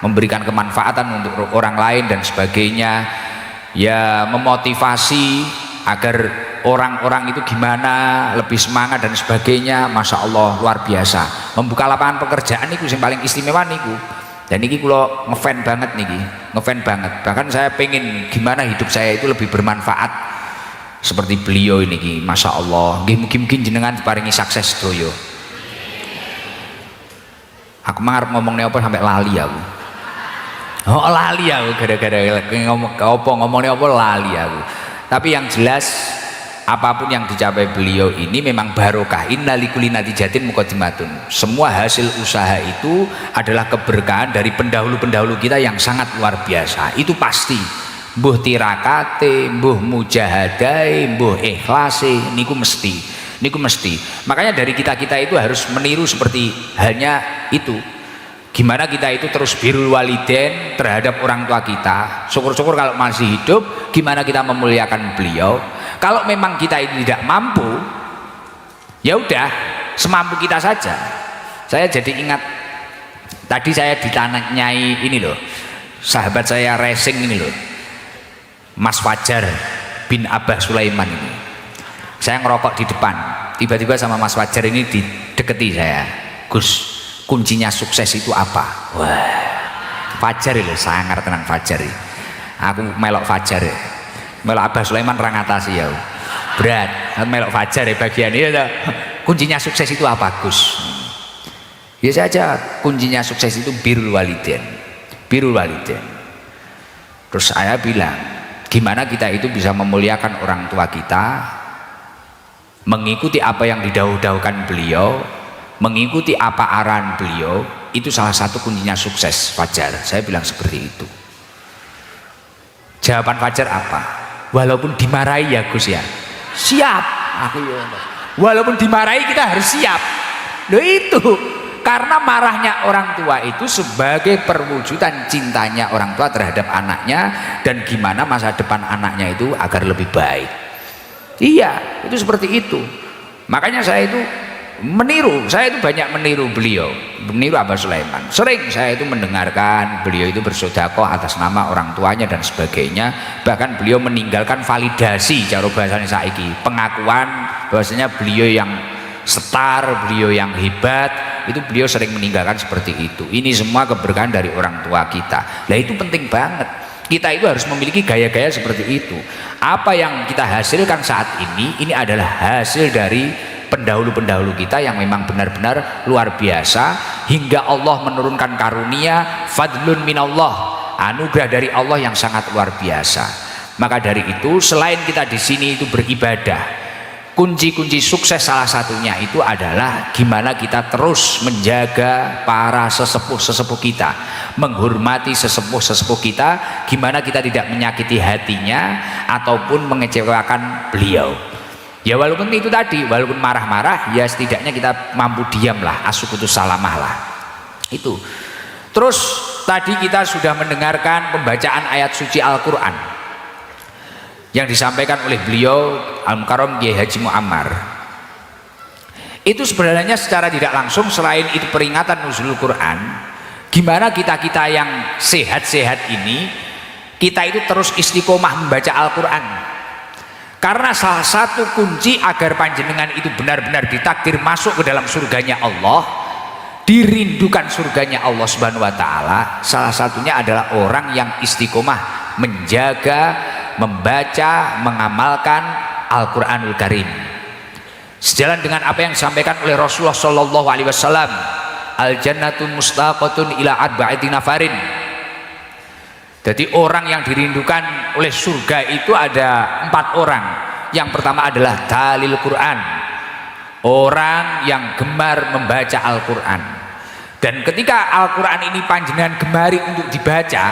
memberikan kemanfaatan untuk orang lain dan sebagainya. Ya memotivasi agar orang-orang itu gimana lebih semangat dan sebagainya. Masya Allah luar biasa, membuka lapangan pekerjaan niku sing paling istimewa niku. Dan niki kula ngefan banget niki, ngefan banget. Bahkan saya pengen gimana hidup saya itu lebih bermanfaat seperti beliau ini, masya Allah. Mungkin jenengan paringi sukses doyo. Aku ngarep ngomongnya apa sampai lali aku. Oh lali aku gara-gara ngomongnya apa lali aku. Tapi yang jelas apapun yang dicapai beliau ini memang barokah. Inna likulli natijatin muqaddimatun. Semua hasil usaha itu adalah keberkahan dari pendahulu-pendahulu kita yang sangat luar biasa. Itu pasti. Mbuh tirakate, mbuh mujahadai, mbuh ikhlase, niku mesti. Makanya dari kita itu harus meniru seperti halnya itu. Gimana kita itu terus birrul walidain terhadap orang tua kita. Syukur-syukur kalau masih hidup, gimana kita memuliakan beliau. Kalau memang kita itu tidak mampu, ya udah semampu kita saja. Saya jadi ingat tadi saya ditanyai ini loh, sahabat saya racing ini loh, Mas Fajar bin Abah Sulaiman ini. Saya ngerokok di depan, tiba-tiba sama Mas Fajar ini dideketi saya. Gus, kuncinya sukses itu apa? Wah, Fajar itu sangar tenang Fajar. Aku melok Fajar, melok Abah Sulaiman rangatasi ya. Berat, melok Fajar ya bagian ini. Kuncinya sukses itu apa Gus? Ya saja, kuncinya sukses itu birrul walidain. Birrul walidain. Terus saya bilang, gimana kita itu bisa memuliakan orang tua kita, mengikuti apa yang didahulu-dahulukan beliau, mengikuti apa arahan beliau, itu salah satu kuncinya sukses Fajar. Saya bilang seperti itu. Jawaban Fajar apa? walaupun dimarahi ya Gus ya, siap. Aku ya, walaupun dimarahi kita harus siap. Loh itu, karena marahnya orang tua itu sebagai perwujudan cintanya orang tua terhadap anaknya dan gimana masa depan anaknya itu agar lebih baik. Iya, itu seperti itu. Makanya saya itu banyak meniru beliau, meniru Abah Sulaiman. Sering saya itu mendengarkan beliau itu bersedekah atas nama orang tuanya dan sebagainya. Bahkan beliau meninggalkan validasi, cara bahasanya saiki, pengakuan bahwasanya beliau yang setar, beliau yang hebat, itu beliau sering meninggalkan seperti itu. Ini semua keberkahan dari orang tua kita. Nah itu penting banget. Kita itu harus memiliki gaya-gaya seperti itu. Apa yang kita hasilkan saat ini adalah hasil dari pendahulu-pendahulu kita yang memang benar-benar luar biasa, hingga Allah menurunkan karunia, fadlun minallah, anugerah dari Allah yang sangat luar biasa. Maka dari itu, selain kita di sini itu beribadah, kunci-kunci sukses salah satunya itu adalah gimana kita terus menjaga para sesepuh-sesepuh kita, menghormati sesepuh-sesepuh kita, gimana kita tidak menyakiti hatinya ataupun mengecewakan beliau. Ya walaupun itu tadi, walaupun marah-marah, ya setidaknya kita mampu diam lah, asukutus salamah lah. Itu. Terus tadi kita sudah mendengarkan pembacaan ayat suci Al-Quran yang disampaikan oleh beliau Al-Mukarram Kiai Haji Muammar. Itu sebenarnya secara tidak langsung, selain itu peringatan nuzulul Quran, gimana kita-kita yang sehat-sehat ini, kita itu terus istiqomah membaca Al-Quran. Karena salah satu kunci agar panjenengan itu benar-benar ditakdir masuk ke dalam surganya Allah, dirindukan surganya Allah Subhanahu wa taala, salah satunya adalah orang yang istiqomah menjaga, membaca, mengamalkan Al-Qur'anul Karim. Sejalan dengan apa yang disampaikan oleh Rasulullah sallallahu alaihi wasallam, al-jannatu mustaqatun ila arba'ati nafarin. Jadi orang yang dirindukan oleh surga itu ada 4 orang. Yang pertama adalah talil Quran, orang yang gemar membaca Al-Quran. Dan ketika Al-Quran ini panjenengan gemari untuk dibaca,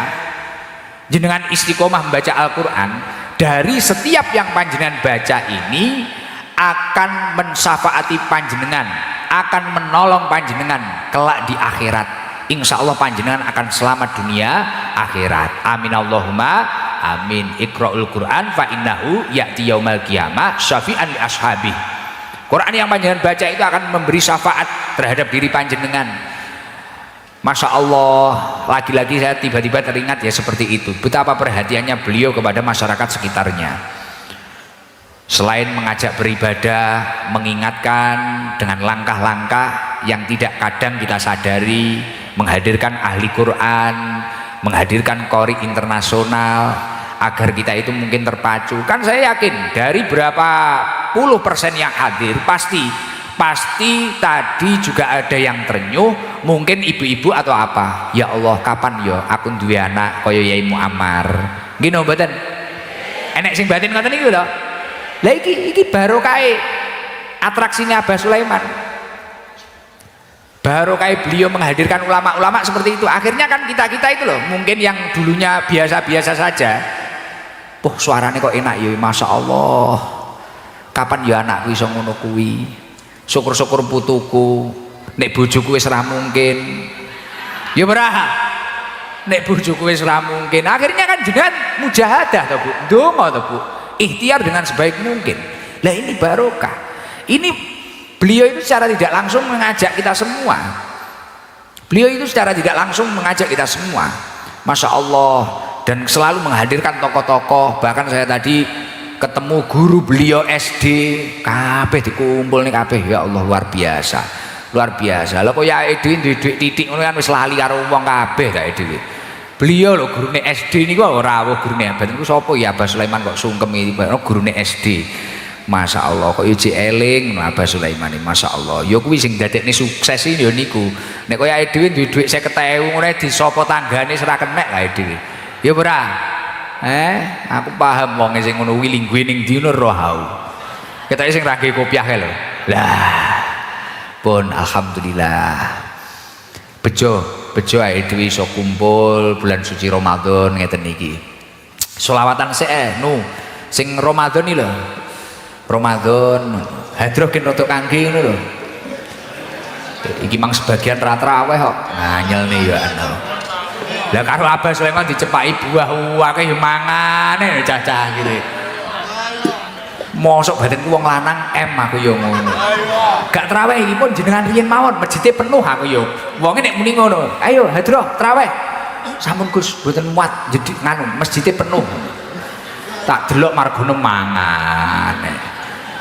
jenengan istiqomah membaca Al-Quran, dari setiap yang panjenengan baca ini akan mensyafaati panjenengan, akan menolong panjenengan kelak di akhirat. Insya Allah panjenengan akan selamat dunia akhirat. Amin Allahumma amin. Iqra'ul Quran fa innahu ya'ti yaumal qiyamah syafi'an li ashabih. Quran yang panjenengan baca itu akan memberi syafaat terhadap diri panjenengan. Masya Allah, lagi-lagi saya tiba-tiba teringat ya seperti itu, betapa perhatiannya beliau kepada masyarakat sekitarnya. Selain mengajak beribadah, mengingatkan dengan langkah-langkah yang tidak kadang kita sadari, menghadirkan ahli Quran, menghadirkan qori internasional agar kita itu mungkin terpacu. Kan saya yakin dari berapa puluh persen yang hadir pasti tadi juga ada yang terenyuh, mungkin ibu-ibu atau apa. Ya Allah, kapan yo aku duwe anak kaya Yai Muammar. Nggih no mboten? Enek sing batin ngoten niku lho. Lah iki barokah atraksinya Abah Sulaiman. Baru kayak beliau menghadirkan ulama-ulama seperti itu. Akhirnya kan kita-kita itu loh, mungkin yang dulunya biasa-biasa saja, suaranya kok enak ya, Masya Allah, kapan ya anakku iso ngono kuwi, syukur-syukur putuku, nek bojoku wis ora mungkin ya berah, nek bojoku wis ora mungkin. Akhirnya kan jenengan mujahadah to Bu, ndonga to Bu, ikhtiar dengan sebaik mungkin. Lah ini barokah. Ini beliau itu secara tidak langsung mengajak kita semua. Beliau itu secara tidak langsung mengajak kita semua. Masya Allah. Dan selalu menghadirkan tokoh-tokoh. Bahkan saya tadi ketemu guru beliau SD, kabeh dikumpul nih kabeh. Ya Allah, luar biasa. Luar biasa. Lah kok ya Edwin duit titik ngono kan wis lali karo wong kabeh ta Edwin. Beliau lho gurune SD niku ora awuh gurune abad niku sapa ya Abah Sulaiman kok sungkem iki gurune SD. Masya Allah, kok yuji eling Abah Sulaiman ini, Masya Allah. Ya kuwi sing dadekne sukses ini ya niku. Nek kaya dhewe duwe dhuwit 50.000 ngene disopo tanggane ora kenek kae dhewe. Ya ora. Aku paham wong sing ngono kuwi lingguhe ning ndi roh hau. Ketoke sing ra nggih kopiah kae lho. Lah. Pun alhamdulillah. Bejo ae dhewe iso kumpul bulan suci Ramadan ngeten iki. Sholawatan sik Sing Ramadan iki lho. Ramadan hadroh gen rotok kangge ngono lho. Iki mang sebagian ra-traweh kok. Nganyel nih ya ana. Lah karo Abah Sulaiman dicepaki buah akeh yo mangane cacah gitu. Mosok badan ku wong lanang aku yo ngono. Gak traweh iki pun jenengan riyen mawon masjidnya penuh aku yo. Wonge nek muni ngono, ayo hadroh traweh. Sampun Gus mboten muat jadi nganu masjidnya penuh. Tak delok margono mangan.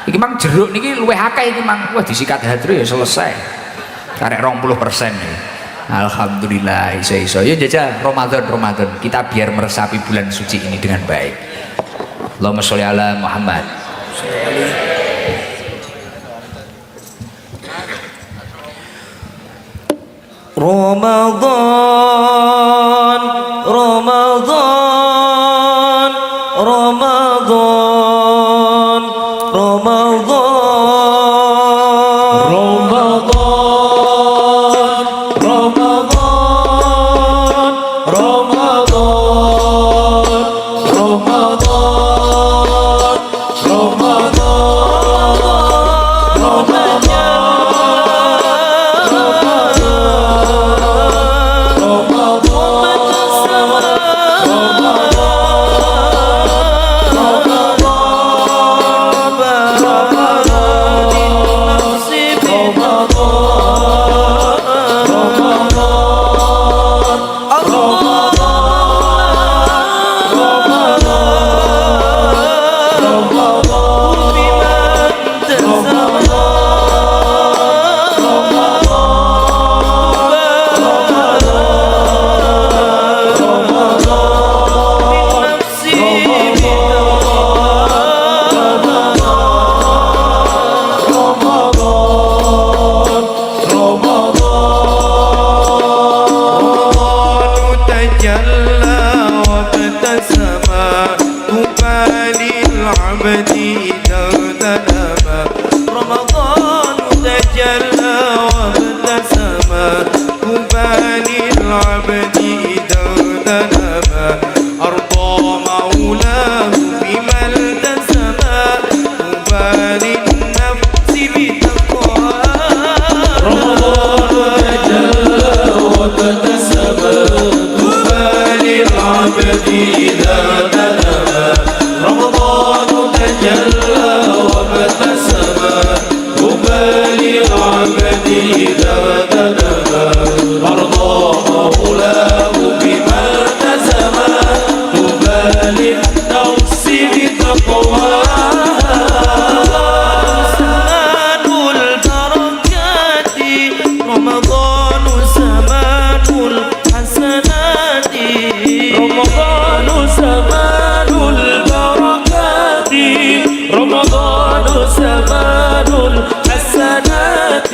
Iki mang jeruk niki luwih akeh iki mang. Wah disikat hadroh ya selesai. Karek 20% nih. Alhamdulillah iso-iso. Yuk jajal Ramadan kita biar meresapi bulan suci ini dengan baik. Allahumma sholli ala Muhammad. Ramadan, Ramadan, Ramadan, Ramadan. رمضان زمان الحسنات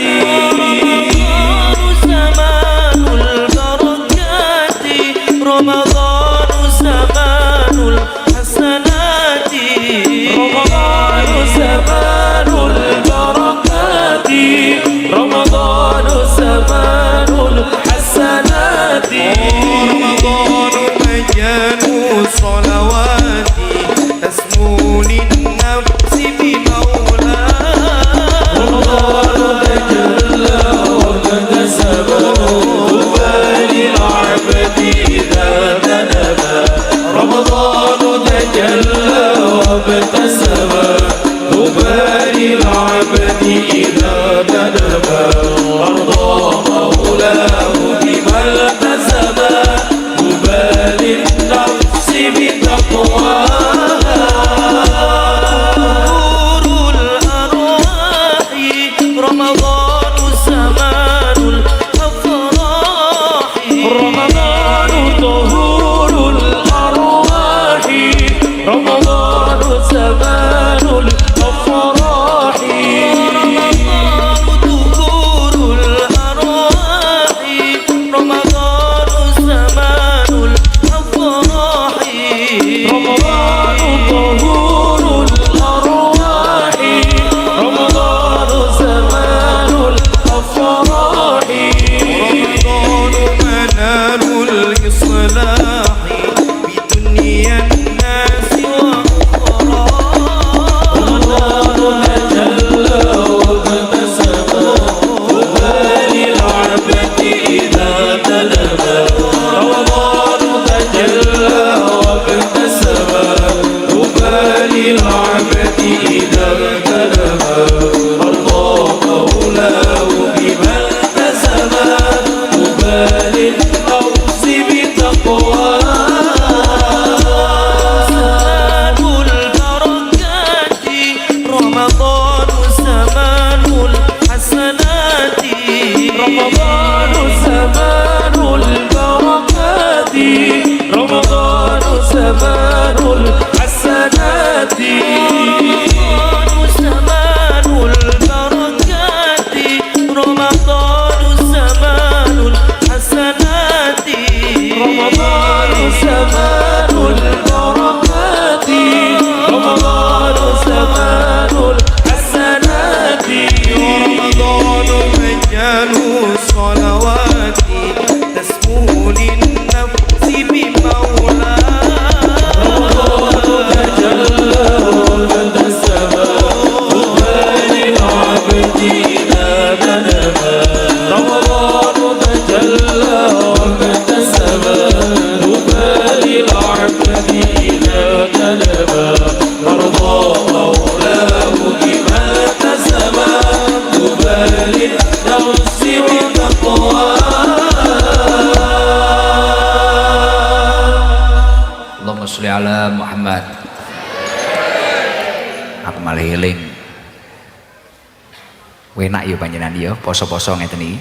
رمضان زمان البركات رمضان زمان الحسنات رمضان زمان البركات رمضان زمان الحسنات رمضان زمان البركات رمضان زمان الحسنات رمضان مجال الصلوات تسمو للنفس بمولاه رمضان تجلى وانتسب وبالي عبدنا ندبا رمضان تجلى وانتسب وبالي عبدنا ندبا مرضى مولاه بما اكتسب وبالي نفس وتقواه Allahumma sholli ala Muhammad. Aku malah eling. Enak ya panjenengan ya, poso-poso ngeten iki.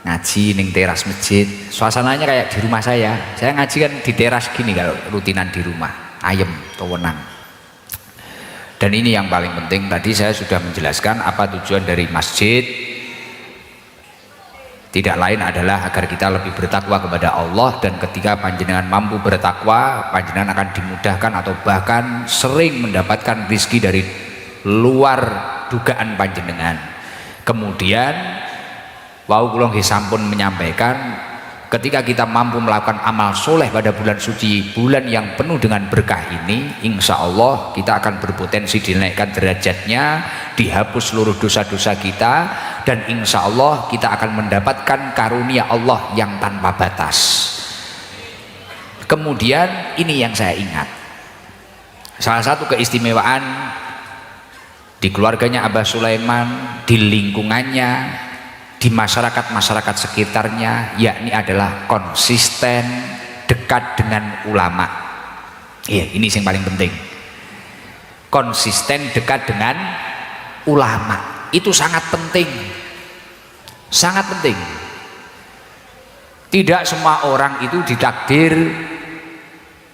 Ngaji ning teras masjid, suasananya kayak di rumah saya. Saya ngaji kan di teras gini kalau rutinan di rumah, ayem, tenang. Dan ini yang paling penting, tadi saya sudah menjelaskan apa tujuan dari masjid. Tidak lain adalah agar kita lebih bertakwa kepada Allah, dan ketika panjenengan mampu bertakwa, panjenengan akan dimudahkan atau bahkan sering mendapatkan rizki dari luar dugaan panjenengan. Kemudian wau kula nggih sampun menyampaikan, ketika kita mampu melakukan amal soleh pada bulan suci, bulan yang penuh dengan berkah ini, insya Allah kita akan berpotensi dinaikkan derajatnya, dihapus seluruh dosa-dosa kita, dan insya Allah kita akan mendapatkan karunia Allah yang tanpa batas. Kemudian ini yang saya ingat, salah satu keistimewaan di keluarganya Abah Sulaiman, di lingkungannya, di masyarakat-masyarakat sekitarnya, yakni adalah konsisten dekat dengan ulama. Iya, ini yang paling penting. Konsisten dekat dengan ulama itu sangat penting, sangat penting. Tidak semua orang itu ditakdir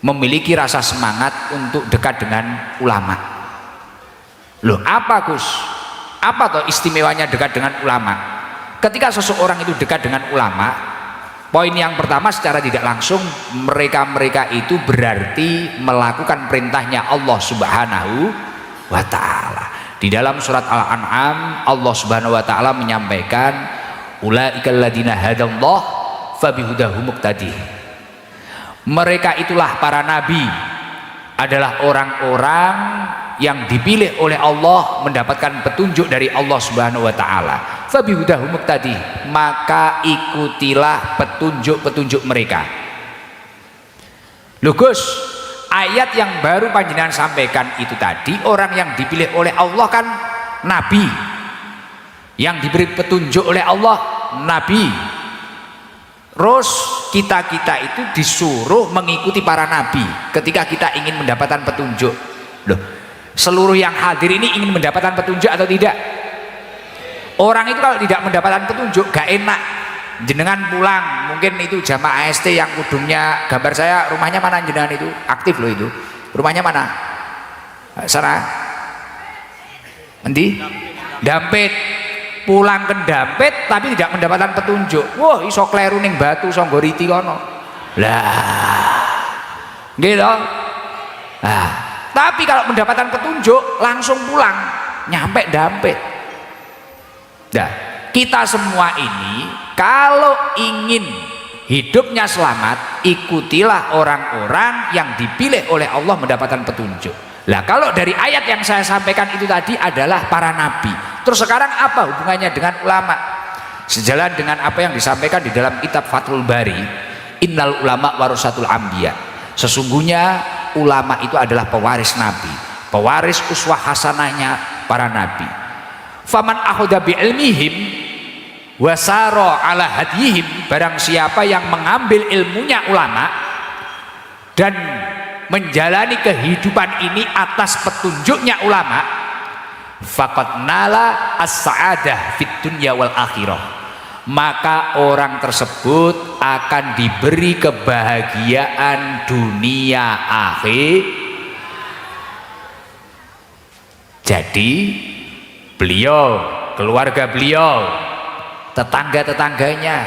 memiliki rasa semangat untuk dekat dengan ulama. Loh, apa Gus? Apa toh istimewanya dekat dengan ulama? Ketika seseorang itu dekat dengan ulama, poin yang pertama secara tidak langsung mereka itu berarti melakukan perintahnya Allah Subhanahu wa ta'ala. Di dalam surat Al-An'am Allah Subhanahu wa ta'ala menyampaikan, ulaikal ladina hadallah fabihudahu muqtadi. Mereka itulah para nabi, adalah orang-orang yang dipilih oleh Allah mendapatkan petunjuk dari Allah Subhanahu wa ta'ala. Fabihudahu muqtadi, maka ikutilah petunjuk-petunjuk mereka. Loh Gus, ayat yang baru panjenengan sampaikan itu tadi, orang yang dipilih oleh Allah kan nabi, yang diberi petunjuk oleh Allah nabi. Terus kita itu disuruh mengikuti para nabi ketika kita ingin mendapatkan petunjuk. Loh, seluruh yang hadir ini ingin mendapatkan petunjuk atau tidak? Orang itu kalau tidak mendapatkan petunjuk gak enak. Jenengan pulang, mungkin itu jamaah AST yang kudungnya gambar saya, rumahnya mana jenengan itu? Aktif loh itu. Rumahnya mana? Sana. Endi? Dampit. Pulang ke Dampit tapi tidak mendapatkan petunjuk. Wah, iso kleru ning Batu Songgoriti kono. Lah. Gitu. Nah, tapi kalau mendapatkan petunjuk langsung pulang, nyampe Dampit. Nah, kita semua ini kalau ingin hidupnya selamat, ikutilah orang-orang yang dipilih oleh Allah mendapatkan petunjuk. Lah kalau dari ayat yang saya sampaikan itu tadi adalah para nabi. Terus sekarang apa hubungannya dengan ulama? Sejalan dengan apa yang disampaikan di dalam kitab Fathul Bari, innal ulama warasatul anbiya. Sesungguhnya ulama itu adalah pewaris nabi, pewaris uswah hasanahnya para nabi. Faman akhadha bi ilmihim wasara ala hadihim, barang siapa yang mengambil ilmunya ulama dan menjalani kehidupan ini atas petunjuknya ulama, faqad nala as-sa'adah fid dunya wal akhirah, maka orang tersebut akan diberi kebahagiaan dunia akhir. Jadi beliau, keluarga beliau, tetangga-tetangganya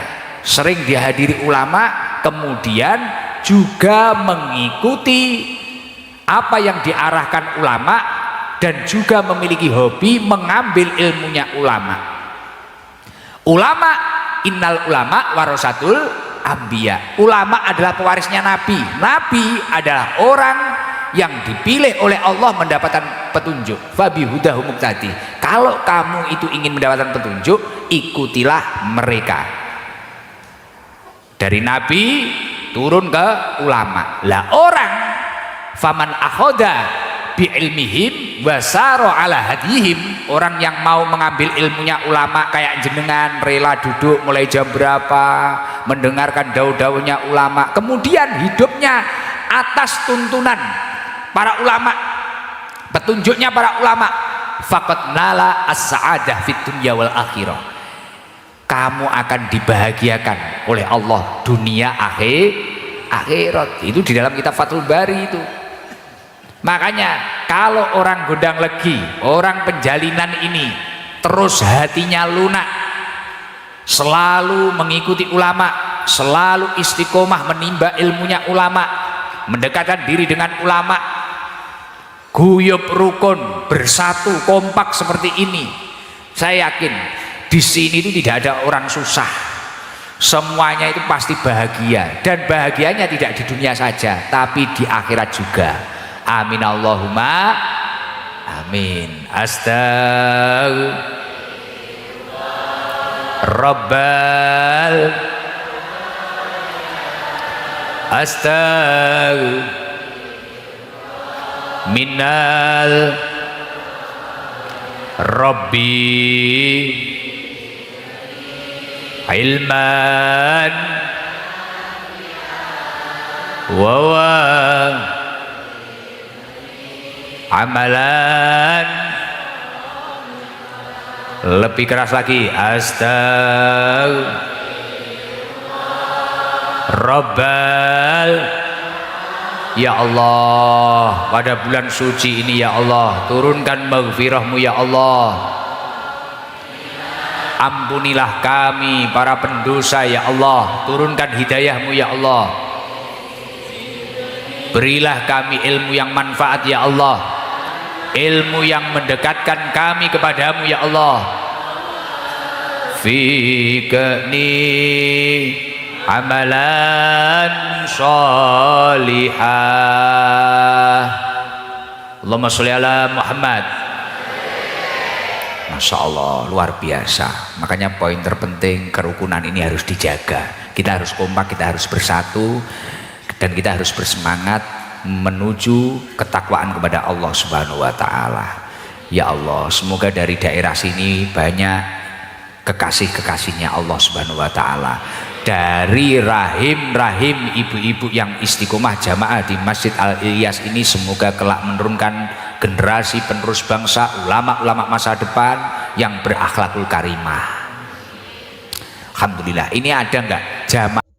sering dihadiri ulama, kemudian juga mengikuti apa yang diarahkan ulama dan juga memiliki hobi mengambil ilmunya ulama. Ulama, innal ulama warasatul anbiya. Ulama adalah pewarisnya nabi. Nabi adalah orang yang dipilih oleh Allah mendapatkan petunjuk. Fabi hudahu muqtadi. Kalau kamu itu ingin mendapatkan petunjuk, ikutilah mereka. Dari nabi turun ke ulama. Lah orang faman akhoda bi ilmihim wasaro ala hadihim, orang yang mau mengambil ilmunya ulama kayak jenengan, rela duduk mulai jam berapa mendengarkan daun-daunnya ulama, kemudian hidupnya atas tuntunan para ulama, petunjuknya para ulama, faqad nala as-sa'adah fid dunya wal akhirah, kamu akan dibahagiakan oleh Allah dunia akhirat. Itu di dalam kitab Fathul Bari itu. Makanya kalau orang gondang legi, orang penjalinan ini terus hatinya lunak, selalu mengikuti ulama, selalu istiqomah menimba ilmunya ulama, mendekatkan diri dengan ulama, guyub rukun, bersatu kompak seperti ini, saya yakin di sini itu tidak ada orang susah, semuanya itu pasti bahagia, dan bahagianya tidak di dunia saja tapi di akhirat juga. Amin Allahumma amin. Minal Rabbi ilman wa amalan. Lebih keras lagi, Rabbal. Ya Allah, pada bulan suci ini ya Allah, turunkan maghfirahmu ya Allah, ampunilah kami para pendosa ya Allah, turunkan hidayahmu ya Allah, berilah kami ilmu yang manfaat ya Allah, ilmu yang mendekatkan kami kepadamu ya Allah. Fikni amalan sholihah. Allahumma sholli ala Muhammad. Masya Allah, luar biasa. Makanya poin terpenting, kerukunan ini harus dijaga. Kita harus kompak, kita harus bersatu, dan kita harus bersemangat menuju ketakwaan kepada Allah Subhanahu wa Ta'ala. Ya Allah, semoga dari daerah sini banyak kekasih-kekasihnya Allah Subhanahu wa Ta'ala, dari rahim-rahim ibu-ibu yang istiqomah jamaah di Masjid Al-Ilyas ini, semoga kelak menurunkan generasi penerus bangsa, ulama-ulama masa depan yang berakhlakul karimah. Alhamdulillah. Ini ada enggak jamaah